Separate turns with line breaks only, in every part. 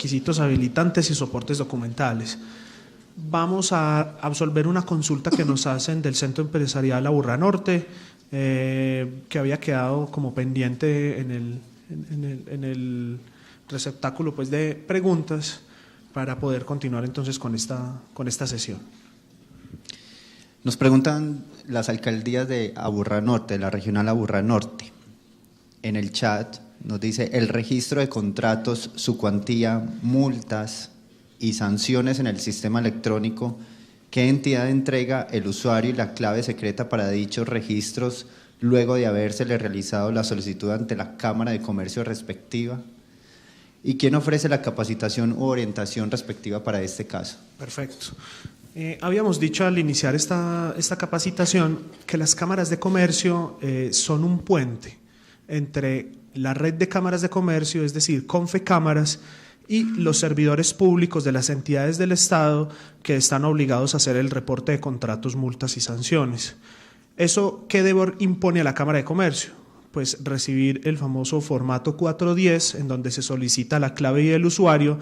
requisitos habilitantes y soportes documentales. Vamos a absolver una consulta que nos hacen del Centro Empresarial Aburrá Norte, que había quedado como pendiente en el receptáculo pues, de preguntas para poder continuar entonces con esta sesión.
Nos preguntan las alcaldías de Aburrá Norte, de la regional Aburrá Norte. En el chat nos dice el registro de contratos, su cuantía, multas y sanciones en el sistema electrónico. ¿Qué entidad entrega el usuario y la clave secreta para dichos registros luego de habérsele realizado la solicitud ante la Cámara de Comercio respectiva? ¿Y quién ofrece la capacitación u orientación respectiva para este caso?
Perfecto. Habíamos dicho al iniciar esta capacitación que las cámaras de comercio son un puente entre la red de cámaras de comercio, es decir, Confecámaras, y los servidores públicos de las entidades del Estado que están obligados a hacer el reporte de contratos, multas y sanciones. ¿Eso qué deber impone a la Cámara de Comercio? Pues recibir el famoso formato 410, en donde se solicita la clave y el usuario,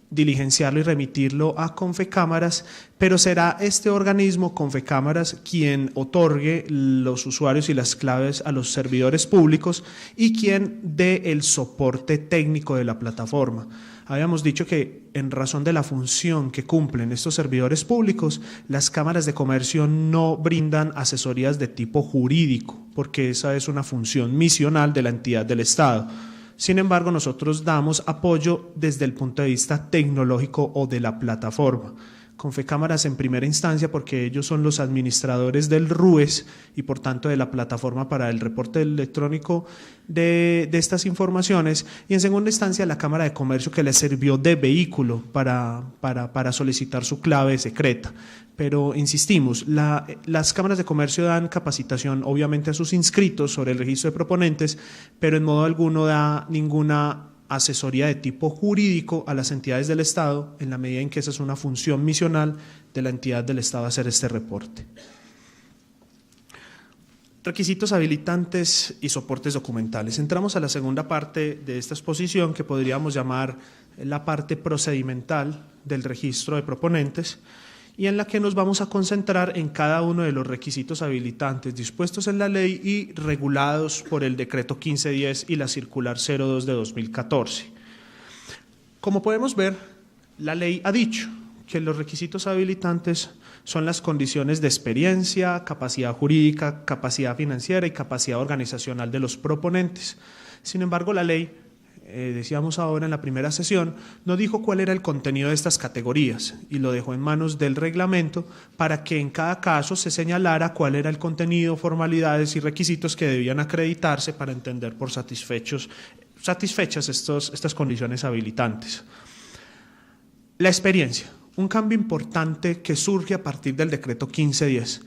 diligenciarlo y remitirlo a Confecámaras, pero será este organismo, Confecámaras, quien otorgue los usuarios y las claves a los servidores públicos y quien dé el soporte técnico de la plataforma. Habíamos dicho que en razón de la función que cumplen estos servidores públicos, las cámaras de comercio no brindan asesorías de tipo jurídico, porque esa es una función misional de la entidad del Estado. Sin embargo, nosotros damos apoyo desde el punto de vista tecnológico o de la plataforma. Confecámaras en primera instancia porque ellos son los administradores del RUES y por tanto de la plataforma para el reporte electrónico de estas informaciones, y en segunda instancia la Cámara de Comercio que les sirvió de vehículo para solicitar su clave secreta. Pero insistimos, las cámaras de comercio dan capacitación obviamente a sus inscritos sobre el registro de proponentes, pero en modo alguno da ninguna asesoría de tipo jurídico a las entidades del Estado, en la medida en que esa es una función misional de la entidad del Estado hacer este reporte. Requisitos habilitantes y soportes documentales. Entramos a la segunda parte de esta exposición que podríamos llamar la parte procedimental del registro de proponentes, y en la que nos vamos a concentrar en cada uno de los requisitos habilitantes dispuestos en la ley y regulados por el decreto 1510 y la circular 02 de 2014. Como podemos ver, la ley ha dicho que los requisitos habilitantes son las condiciones de experiencia, capacidad jurídica, capacidad financiera y capacidad organizacional de los proponentes. Sin embargo, la ley, decíamos ahora en la primera sesión, no dijo cuál era el contenido de estas categorías y lo dejó en manos del reglamento para que en cada caso se señalara cuál era el contenido, formalidades y requisitos que debían acreditarse para entender por satisfechas estas condiciones habilitantes. La experiencia, un cambio importante que surge a partir del decreto 1510.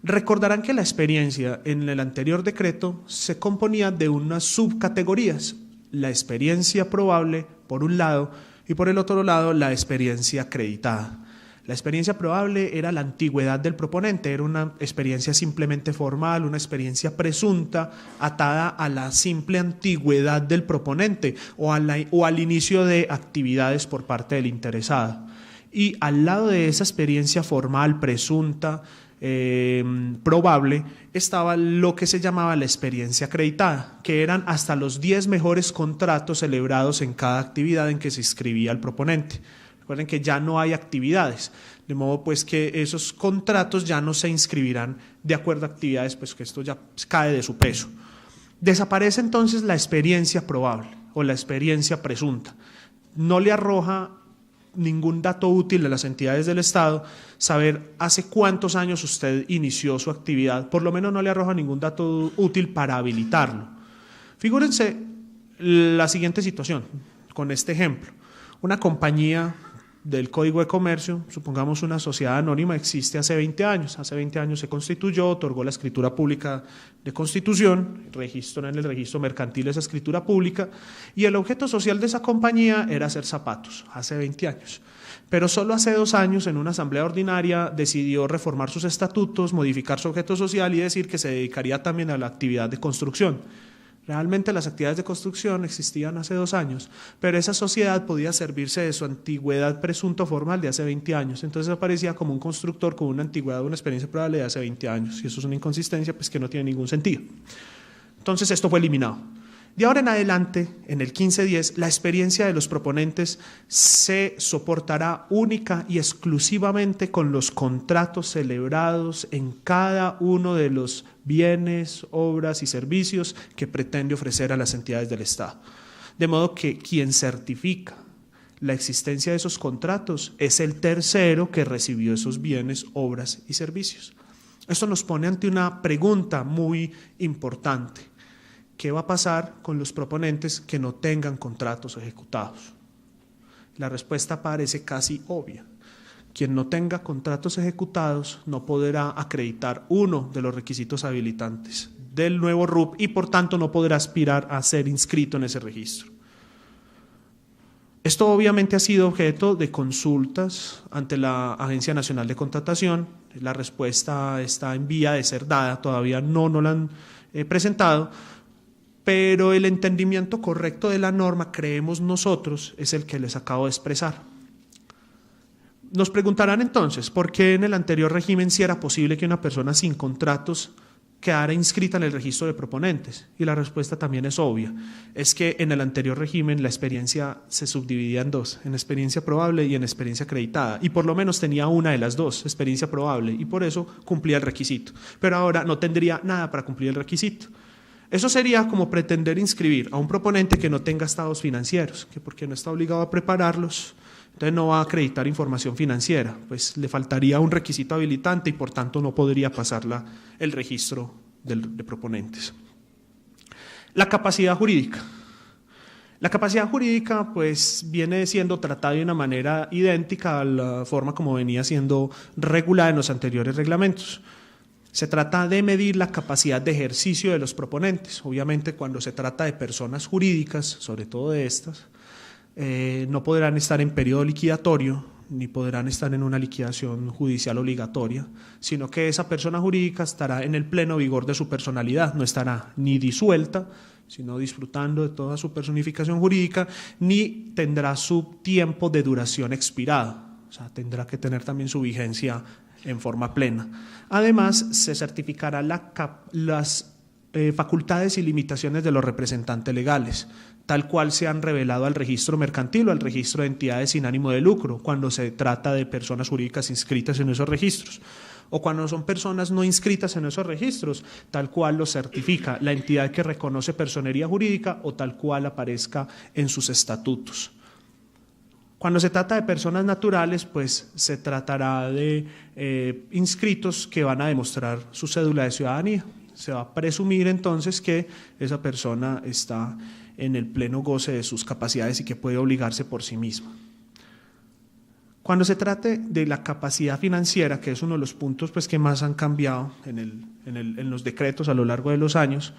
Recordarán que la experiencia en el anterior decreto se componía de unas subcategorías: la experiencia probable por un lado y por el otro lado la experiencia acreditada. La experiencia probable era la antigüedad del proponente, era una experiencia simplemente formal, una experiencia presunta atada a la simple antigüedad del proponente o al inicio de actividades por parte del interesado. Y al lado de esa experiencia formal, presunta, probable, estaba lo que se llamaba la experiencia acreditada, que eran hasta los 10 mejores contratos celebrados en cada actividad en que se inscribía el proponente. Recuerden que ya no hay actividades, de modo pues que esos contratos ya no se inscribirán de acuerdo a actividades, pues que esto ya cae de su peso. Desaparece entonces la experiencia probable o la experiencia presunta. No le arroja ningún dato útil a las entidades del Estado saber hace cuántos años usted inició su actividad, por lo menos no le arroja ningún dato útil para habilitarlo. Figúrense la siguiente situación con este ejemplo. Una compañía del Código de Comercio, supongamos una sociedad anónima, existe hace 20 años. Hace 20 años se constituyó, otorgó la escritura pública de constitución, registró en el registro mercantil esa escritura pública, y el objeto social de esa compañía era hacer zapatos, hace 20 años. Pero solo hace 2 años, en una asamblea ordinaria, decidió reformar sus estatutos, modificar su objeto social y decir que se dedicaría también a la actividad de construcción. Realmente las actividades de construcción existían hace 2 años, pero esa sociedad podía servirse de su antigüedad presunto formal de hace 20 años. Entonces aparecía como un constructor con una antigüedad, una experiencia probable de hace 20 años. Y eso es una inconsistencia pues, que no tiene ningún sentido. Entonces esto fue eliminado. De ahora en adelante, en el 1510, la experiencia de los proponentes se soportará única y exclusivamente con los contratos celebrados en cada uno de los bienes, obras y servicios que pretende ofrecer a las entidades del Estado. De modo que quien certifica la existencia de esos contratos es el tercero que recibió esos bienes, obras y servicios. Esto nos pone ante una pregunta muy importante. ¿Qué va a pasar con los proponentes que no tengan contratos ejecutados? La respuesta parece casi obvia. Quien no tenga contratos ejecutados no podrá acreditar uno de los requisitos habilitantes del nuevo RUP y por tanto no podrá aspirar a ser inscrito en ese registro. Esto obviamente ha sido objeto de consultas ante la Agencia Nacional de Contratación. La respuesta está en vía de ser dada, todavía no la han presentado, pero el entendimiento correcto de la norma, creemos nosotros, es el que les acabo de expresar. Nos preguntarán entonces, ¿por qué en el anterior régimen sí era posible que una persona sin contratos quedara inscrita en el registro de proponentes? Y la respuesta también es obvia, es que en el anterior régimen la experiencia se subdividía en dos, en experiencia probable y en experiencia acreditada, y por lo menos tenía una de las dos, experiencia probable, y por eso cumplía el requisito, pero ahora no tendría nada para cumplir el requisito. Eso sería como pretender inscribir a un proponente que no tenga estados financieros, que porque no está obligado a prepararlos, entonces no va a acreditar información financiera, pues le faltaría un requisito habilitante y por tanto no podría pasar el registro de proponentes. La capacidad jurídica. La capacidad jurídica pues viene siendo tratada de una manera idéntica a la forma como venía siendo regulada en los anteriores reglamentos. Se trata de medir la capacidad de ejercicio de los proponentes. Obviamente cuando se trata de personas jurídicas, sobre todo de estas, no podrán estar en periodo liquidatorio ni podrán estar en una liquidación judicial obligatoria, sino que esa persona jurídica estará en el pleno vigor de su personalidad, no estará ni disuelta, sino disfrutando de toda su personificación jurídica, ni tendrá su tiempo de duración expirado, o sea, tendrá que tener también su vigencia en forma plena. Además, se certificará las facultades y limitaciones de los representantes legales, tal cual se han revelado al registro mercantil o al registro de entidades sin ánimo de lucro, cuando se trata de personas jurídicas inscritas en esos registros, o cuando son personas no inscritas en esos registros, tal cual lo certifica la entidad que reconoce personería jurídica o tal cual aparezca en sus estatutos. Cuando se trata de personas naturales, pues se tratará de inscritos que van a demostrar su cédula de ciudadanía. Se va a presumir entonces que esa persona está en el pleno goce de sus capacidades y que puede obligarse por sí misma. Cuando se trate de la capacidad financiera, que es uno de los puntos pues, que más han cambiado en los decretos a lo largo de los años,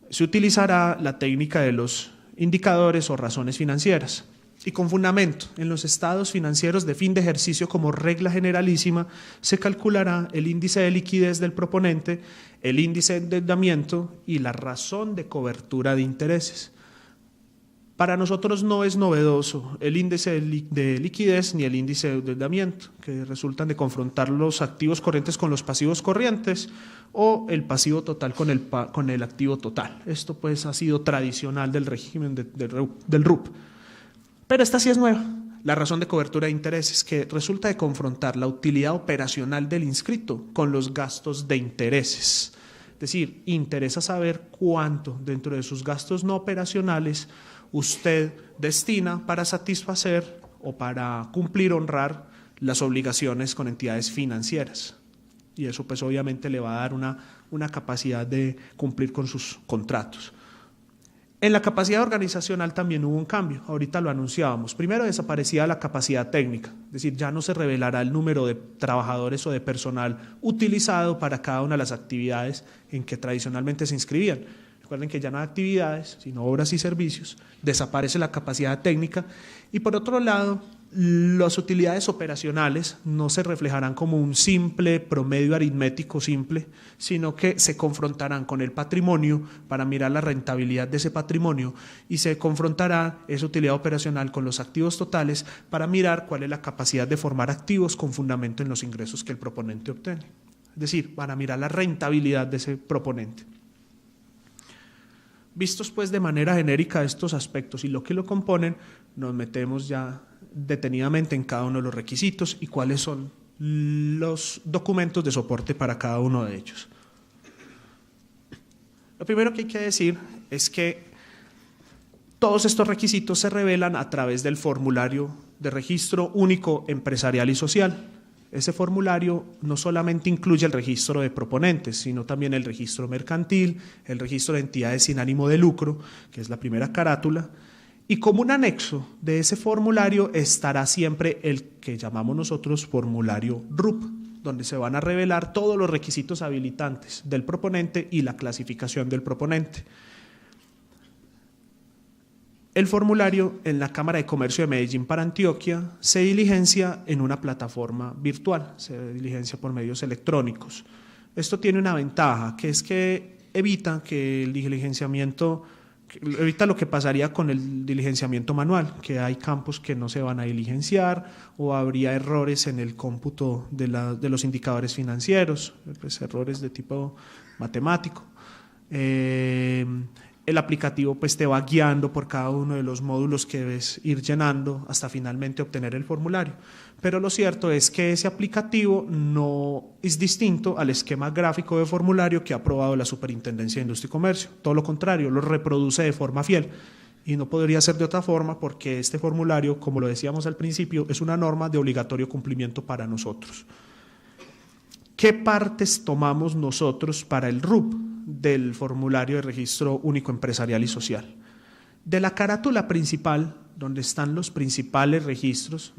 se utilizará la técnica de los indicadores o razones financieras. Y con fundamento en los estados financieros de fin de ejercicio como regla generalísima, se calculará el índice de liquidez del proponente, el índice de endeudamiento y la razón de cobertura de intereses. Para nosotros no es novedoso el índice de liquidez ni el índice de endeudamiento, que resultan de confrontar los activos corrientes con los pasivos corrientes o el pasivo total con el activo total. Esto pues ha sido tradicional del régimen del RUP. Pero esta sí es nueva, la razón de cobertura de intereses, que resulta de confrontar la utilidad operacional del inscrito con los gastos de intereses. Es decir, interesa saber cuánto dentro de sus gastos no operacionales usted destina para satisfacer o para cumplir, honrar las obligaciones con entidades financieras. Y eso pues obviamente le va a dar una capacidad de cumplir con sus contratos. En la capacidad organizacional también hubo un cambio, ahorita lo anunciábamos. Primero desaparecía la capacidad técnica, es decir, ya no se revelará el número de trabajadores o de personal utilizado para cada una de las actividades en que tradicionalmente se inscribían. Recuerden que ya no hay actividades, sino obras y servicios, desaparece la capacidad técnica y por otro lado Las utilidades operacionales no se reflejarán como un simple promedio aritmético simple, sino que se confrontarán con el patrimonio para mirar la rentabilidad de ese patrimonio y se confrontará esa utilidad operacional con los activos totales para mirar cuál es la capacidad de formar activos con fundamento en los ingresos que el proponente obtiene. Es decir, para mirar la rentabilidad de ese proponente. Vistos pues de manera genérica estos aspectos y lo que lo componen, nos metemos ya detenidamente en cada uno de los requisitos y cuáles son los documentos de soporte para cada uno de ellos. Lo primero que hay que decir es que todos estos requisitos se revelan a través del formulario de registro único empresarial y social. Ese formulario no solamente incluye el registro de proponentes, sino también el registro mercantil, el registro de entidades sin ánimo de lucro, que es la primera carátula, y como un anexo de ese formulario estará siempre el que llamamos nosotros formulario RUP, donde se van a revelar todos los requisitos habilitantes del proponente y la clasificación del proponente. El formulario en la Cámara de Comercio de Medellín para Antioquia se diligencia en una plataforma virtual, se diligencia por medios electrónicos. Esto tiene una ventaja, que es que evita que el diligenciamiento, evita lo que pasaría con el diligenciamiento manual, que hay campos que no se van a diligenciar o habría errores en el cómputo de los indicadores financieros, pues errores de tipo matemático. El aplicativo pues te va guiando por cada uno de los módulos que debes ir llenando hasta finalmente obtener el formulario. Pero lo cierto es que ese aplicativo no es distinto al esquema gráfico de formulario que ha aprobado la Superintendencia de Industria y Comercio. Todo lo contrario, lo reproduce de forma fiel. Y no podría ser de otra forma porque este formulario, como lo decíamos al principio, es una norma de obligatorio cumplimiento para nosotros. ¿Qué partes tomamos nosotros para el RUP del formulario de registro único empresarial y social? De la carátula principal, donde están los principales registros,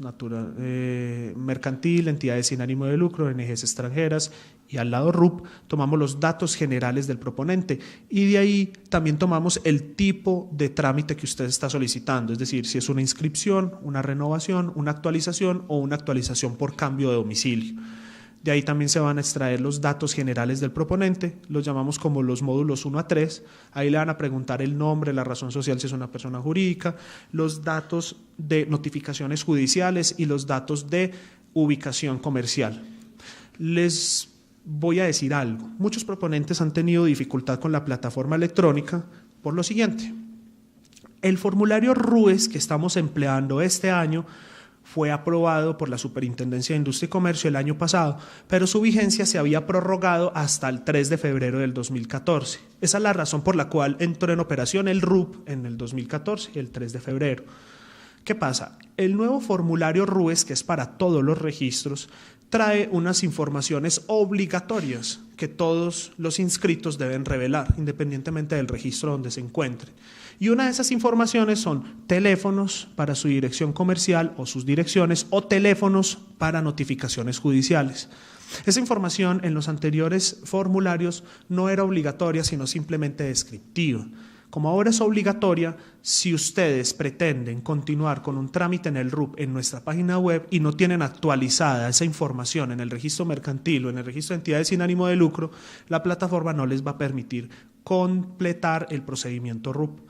mercantil, entidades sin ánimo de lucro, ONGs extranjeras, y al lado RUP tomamos los datos generales del proponente y de ahí también tomamos el tipo de trámite que usted está solicitando, es decir, si es una inscripción, una renovación, una actualización o una actualización por cambio de domicilio. De ahí también se van a extraer los datos generales del proponente, los llamamos como los módulos 1 a 3, ahí le van a preguntar el nombre, la razón social si es una persona jurídica, los datos de notificaciones judiciales y los datos de ubicación comercial. Les voy a decir algo, muchos proponentes han tenido dificultad con la plataforma electrónica por lo siguiente. El formulario RUES que estamos empleando este año fue aprobado por la Superintendencia de Industria y Comercio el año pasado, pero su vigencia se había prorrogado hasta el 3 de febrero del 2014. Esa es la razón por la cual entró en operación el RUP en el 2014, el 3 de febrero. ¿Qué pasa? El nuevo formulario RUES, que es para todos los registros, trae unas informaciones obligatorias que todos los inscritos deben revelar, independientemente del registro donde se encuentre. Y una de esas informaciones son teléfonos para su dirección comercial o sus direcciones o teléfonos para notificaciones judiciales. Esa información en los anteriores formularios no era obligatoria, sino simplemente descriptiva. Como ahora es obligatoria, si ustedes pretenden continuar con un trámite en el RUP en nuestra página web y no tienen actualizada esa información en el registro mercantil o en el registro de entidades sin ánimo de lucro, la plataforma no les va a permitir completar el procedimiento RUP.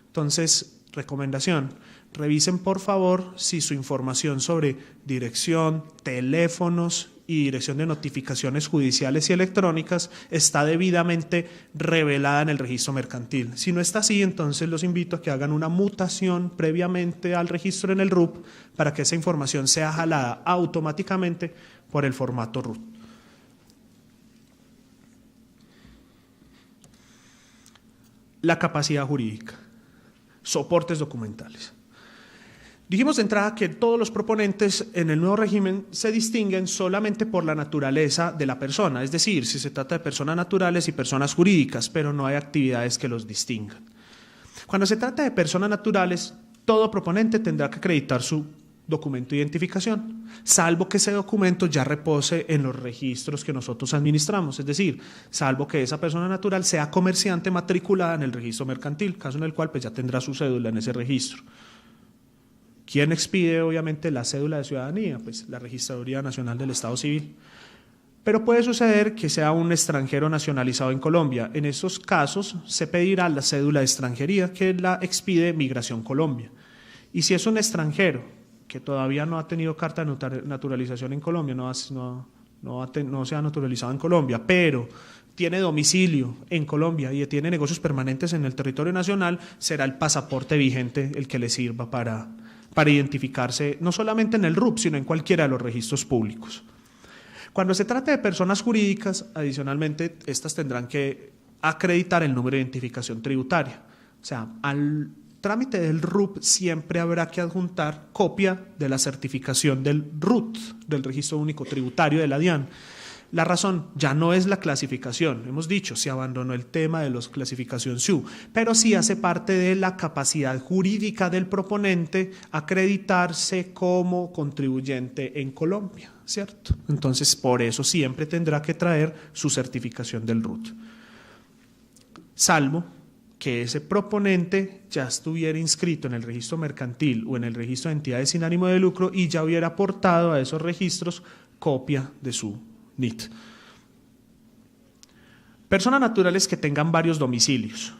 Entonces, recomendación, revisen por favor si su información sobre dirección, teléfonos y dirección de notificaciones judiciales y electrónicas está debidamente revelada en el registro mercantil. Si no está así, entonces los invito a que hagan una mutación previamente al registro en el RUP para que esa información sea jalada automáticamente por el formato RUP. La capacidad jurídica. Soportes documentales. Dijimos de entrada que todos los proponentes en el nuevo régimen se distinguen solamente por la naturaleza de la persona, es decir, si se trata de personas naturales y personas jurídicas, pero no hay actividades que los distingan. Cuando se trata de personas naturales, todo proponente tendrá que acreditar su documento de identificación, salvo que ese documento ya repose en los registros que nosotros administramos, es decir, salvo que esa persona natural sea comerciante matriculada en el registro mercantil, caso en el cual pues ya tendrá su cédula en ese registro. ¿Quién expide obviamente la cédula de ciudadanía? Pues la Registraduría Nacional del Estado Civil. Pero puede suceder que sea un extranjero nacionalizado en Colombia. En esos casos se pedirá la cédula de extranjería que la expide Migración Colombia. Y si es un extranjero que todavía no ha tenido carta de naturalización en Colombia, no se ha naturalizado en Colombia, pero tiene domicilio en Colombia y tiene negocios permanentes en el territorio nacional, será el pasaporte vigente el que le sirva para identificarse no solamente en el RUP, sino en cualquiera de los registros públicos. Cuando se trate de personas jurídicas, adicionalmente, estas tendrán que acreditar el número de identificación tributaria. O sea, al trámite del RUP siempre habrá que adjuntar copia de la certificación del RUT, del Registro Único Tributario de la DIAN. La razón ya no es la clasificación, hemos dicho, se abandonó el tema de la clasificación SIU, pero sí hace parte de la capacidad jurídica del proponente acreditarse como contribuyente en Colombia, ¿cierto? Entonces, por eso siempre tendrá que traer su certificación del RUT. Salvo que ese proponente ya estuviera inscrito en el registro mercantil o en el registro de entidades sin ánimo de lucro y ya hubiera aportado a esos registros copia de su NIT. Personas naturales que tengan varios domicilios.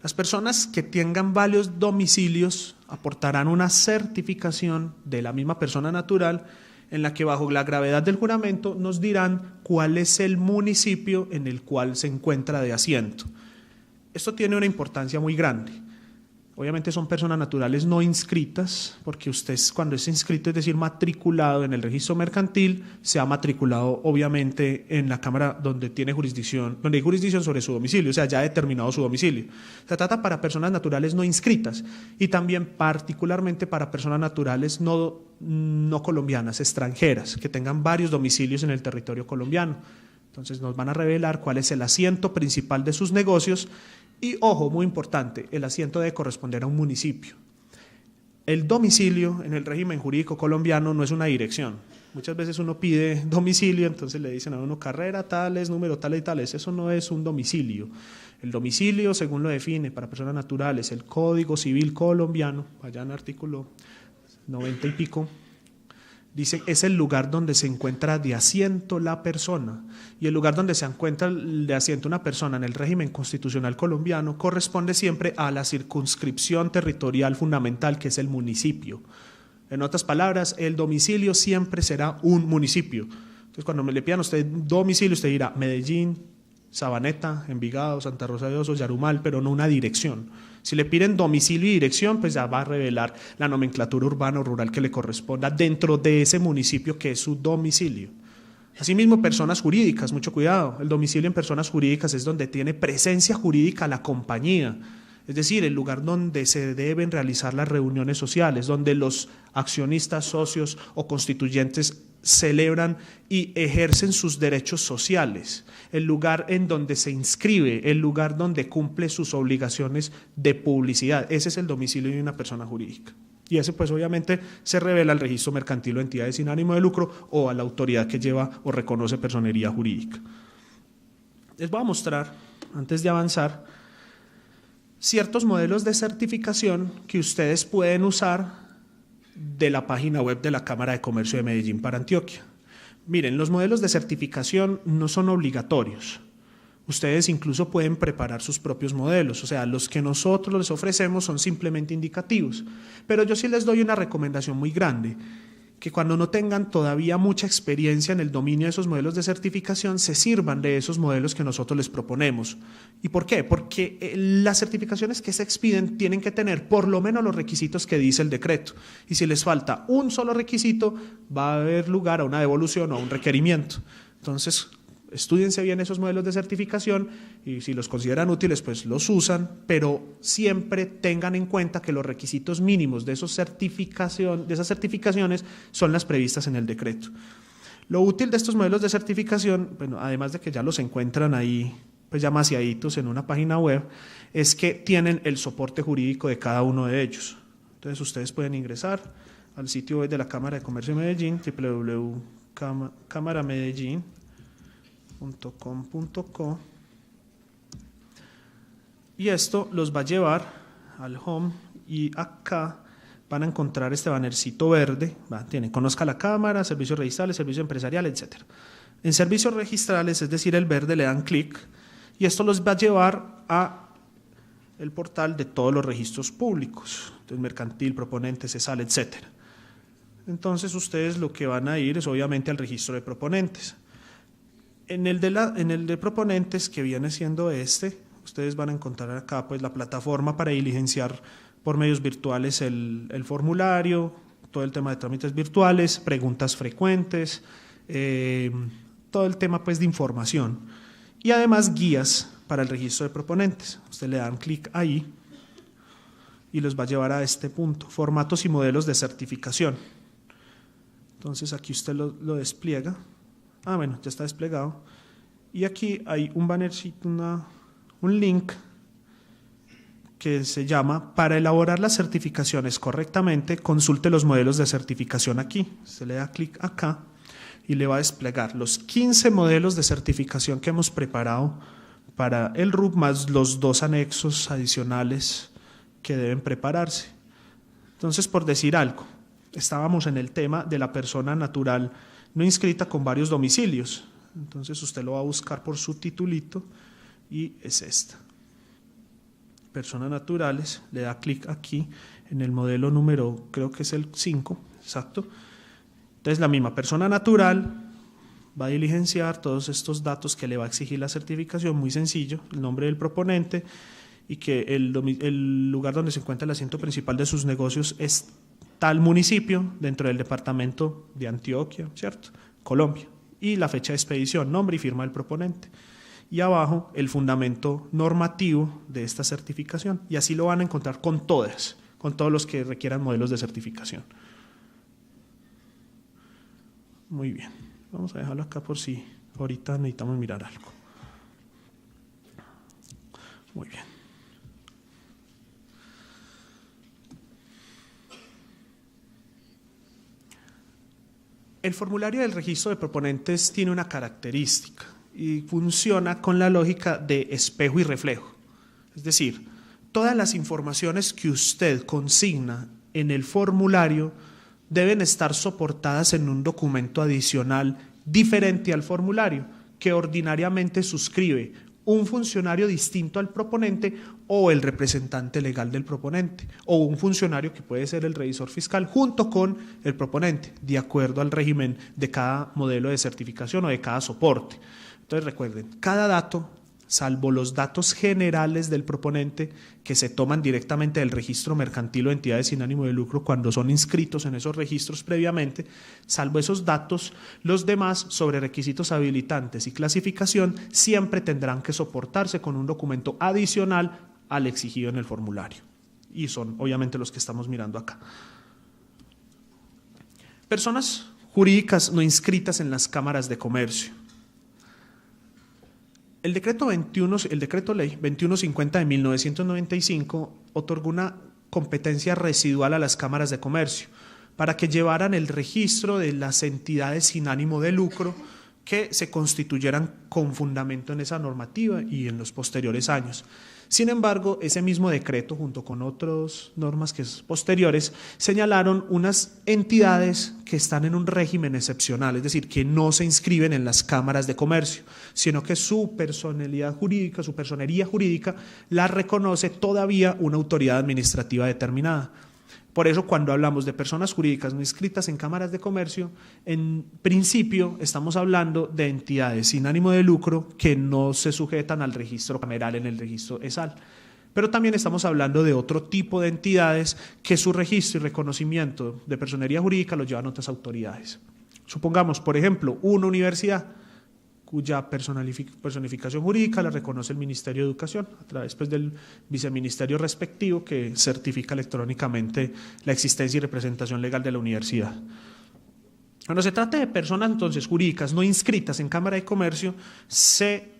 Las personas que tengan varios domicilios aportarán una certificación de la misma persona natural en la que bajo la gravedad del juramento nos dirán cuál es el municipio en el cual se encuentra de asiento. Esto tiene una importancia muy grande. Obviamente son personas naturales no inscritas, porque usted cuando es inscrito, es decir, matriculado en el registro mercantil, se ha matriculado obviamente en la Cámara donde hay jurisdicción sobre su domicilio, o sea, ya ha determinado su domicilio. Se trata para personas naturales no inscritas y también particularmente para personas naturales no colombianas, extranjeras, que tengan varios domicilios en el territorio colombiano. Entonces nos van a revelar cuál es el asiento principal de sus negocios. Y, ojo, muy importante, el asiento debe corresponder a un municipio. El domicilio en el régimen jurídico colombiano no es una dirección. Muchas veces uno pide domicilio, entonces le dicen a uno carrera tales, número tales y tales. Eso no es un domicilio. El domicilio, según lo define para personas naturales, el Código Civil colombiano, allá en el artículo 90 y pico, dice es el lugar donde se encuentra de asiento la persona, y el lugar donde se encuentra de asiento una persona en el régimen constitucional colombiano corresponde siempre a la circunscripción territorial fundamental, que es el municipio. En otras palabras, el domicilio siempre será un municipio. Entonces, cuando me le pidan a usted domicilio, usted dirá Medellín, Sabaneta, Envigado, Santa Rosa de Osos, Yarumal, pero no una dirección. Si le piden domicilio y dirección, pues ya va a revelar la nomenclatura urbana o rural que le corresponda dentro de ese municipio que es su domicilio. Asimismo, personas jurídicas, mucho cuidado. El domicilio en personas jurídicas es donde tiene presencia jurídica la compañía, es decir, el lugar donde se deben realizar las reuniones sociales, donde los accionistas, socios o constituyentes celebran y ejercen sus derechos sociales, el lugar en donde se inscribe, el lugar donde cumple sus obligaciones de publicidad. Ese es el domicilio de una persona jurídica. Y ese pues obviamente se revela al registro mercantil o entidades sin ánimo de lucro o a la autoridad que lleva o reconoce personería jurídica. Les voy a mostrar, antes de avanzar, ciertos modelos de certificación que ustedes pueden usar de la página web de la Cámara de Comercio de Medellín para Antioquia. Miren, los modelos de certificación no son obligatorios. Ustedes incluso pueden preparar sus propios modelos, o sea, los que nosotros les ofrecemos son simplemente indicativos. Pero yo sí les doy una recomendación muy grande, que cuando no tengan todavía mucha experiencia en el dominio de esos modelos de certificación, se sirvan de esos modelos que nosotros les proponemos. ¿Y por qué? Porque las certificaciones que se expiden tienen que tener por lo menos los requisitos que dice el decreto. Y si les falta un solo requisito, va a haber lugar a una devolución o a un requerimiento. Entonces, estúdiense bien esos modelos de certificación y si los consideran útiles, pues los usan, pero siempre tengan en cuenta que los requisitos mínimos de esas certificaciones son las previstas en el decreto. Lo útil de estos modelos de certificación, bueno, además de que ya los encuentran ahí, pues ya maciaditos en una página web, es que tienen el soporte jurídico de cada uno de ellos. Entonces ustedes pueden ingresar al sitio web de la Cámara de Comercio de Medellín, www.cámaramedellin.com.co, y esto los va a llevar al home y acá van a encontrar este bannercito verde, tiene conozca la Cámara, servicios registrales, servicio empresarial, etc. En servicios registrales, es decir, el verde, le dan clic y esto los va a llevar a el portal de todos los registros públicos, entonces mercantil, proponente, CESAL, etc. Entonces ustedes lo que van a ir es obviamente al registro de proponentes. En el de proponentes, que viene siendo ustedes van a encontrar acá pues la plataforma para diligenciar por medios virtuales el formulario, todo el tema de trámites virtuales, preguntas frecuentes, todo el tema pues de información y además guías para el registro de proponentes. Usted le dan clic ahí y los va a llevar a este punto, formatos y modelos de certificación. Entonces aquí usted lo despliega. Bueno, ya está desplegado. Y aquí hay un bannercito, un link que se llama para elaborar las certificaciones correctamente, consulte los modelos de certificación aquí. Se le da clic acá y le va a desplegar los 15 modelos de certificación que hemos preparado para el RUP, más los 2 anexos adicionales que deben prepararse. Entonces, por decir algo, estábamos en el tema de la persona natural no inscrita con varios domicilios. Entonces usted lo va a buscar por su titulito y es esta. Personas naturales, le da clic aquí en el modelo número, creo que es el 5, exacto. Entonces la misma persona natural va a diligenciar todos estos datos que le va a exigir la certificación, muy sencillo, el nombre del proponente y que el lugar donde se encuentra el asiento principal de sus negocios es tal municipio dentro del departamento de Antioquia, ¿cierto? Colombia. Y la fecha de expedición, nombre y firma del proponente. Y abajo el fundamento normativo de esta certificación. Y así lo van a encontrar con todos los que requieran modelos de certificación. Muy bien. Vamos a dejarlo acá por si ahorita necesitamos mirar algo. Muy bien. El formulario del registro de proponentes tiene una característica y funciona con la lógica de espejo y reflejo. Es decir, todas las informaciones que usted consigna en el formulario deben estar soportadas en un documento adicional diferente al formulario que ordinariamente suscribe un funcionario distinto al proponente o el representante legal del proponente o un funcionario que puede ser el revisor fiscal junto con el proponente, de acuerdo al régimen de cada modelo de certificación o de cada soporte. Entonces recuerden, cada dato, salvo los datos generales del proponente que se toman directamente del registro mercantil o entidades sin ánimo de lucro cuando son inscritos en esos registros previamente, salvo esos datos, los demás sobre requisitos habilitantes y clasificación siempre tendrán que soportarse con un documento adicional al exigido en el formulario. Y son obviamente los que estamos mirando acá. Personas jurídicas no inscritas en las cámaras de comercio. El decreto ley 2150 de 1995 otorgó una competencia residual a las cámaras de comercio para que llevaran el registro de las entidades sin ánimo de lucro que se constituyeran con fundamento en esa normativa y en los posteriores años. Sin embargo, ese mismo decreto, junto con otras normas posteriores, señalaron unas entidades que están en un régimen excepcional, es decir, que no se inscriben en las cámaras de comercio, sino que su personalidad jurídica, su personería jurídica, la reconoce todavía una autoridad administrativa determinada. Por eso, cuando hablamos de personas jurídicas no inscritas en cámaras de comercio, en principio estamos hablando de entidades sin ánimo de lucro que no se sujetan al registro cameral en el registro ESAL. Pero también estamos hablando de otro tipo de entidades que su registro y reconocimiento de personería jurídica lo llevan otras autoridades. Supongamos, por ejemplo, una universidad cuya personificación jurídica la reconoce el Ministerio de Educación a través del viceministerio respectivo que certifica electrónicamente la existencia y representación legal de la universidad. Cuando se trata de personas entonces jurídicas no inscritas en Cámara de Comercio, se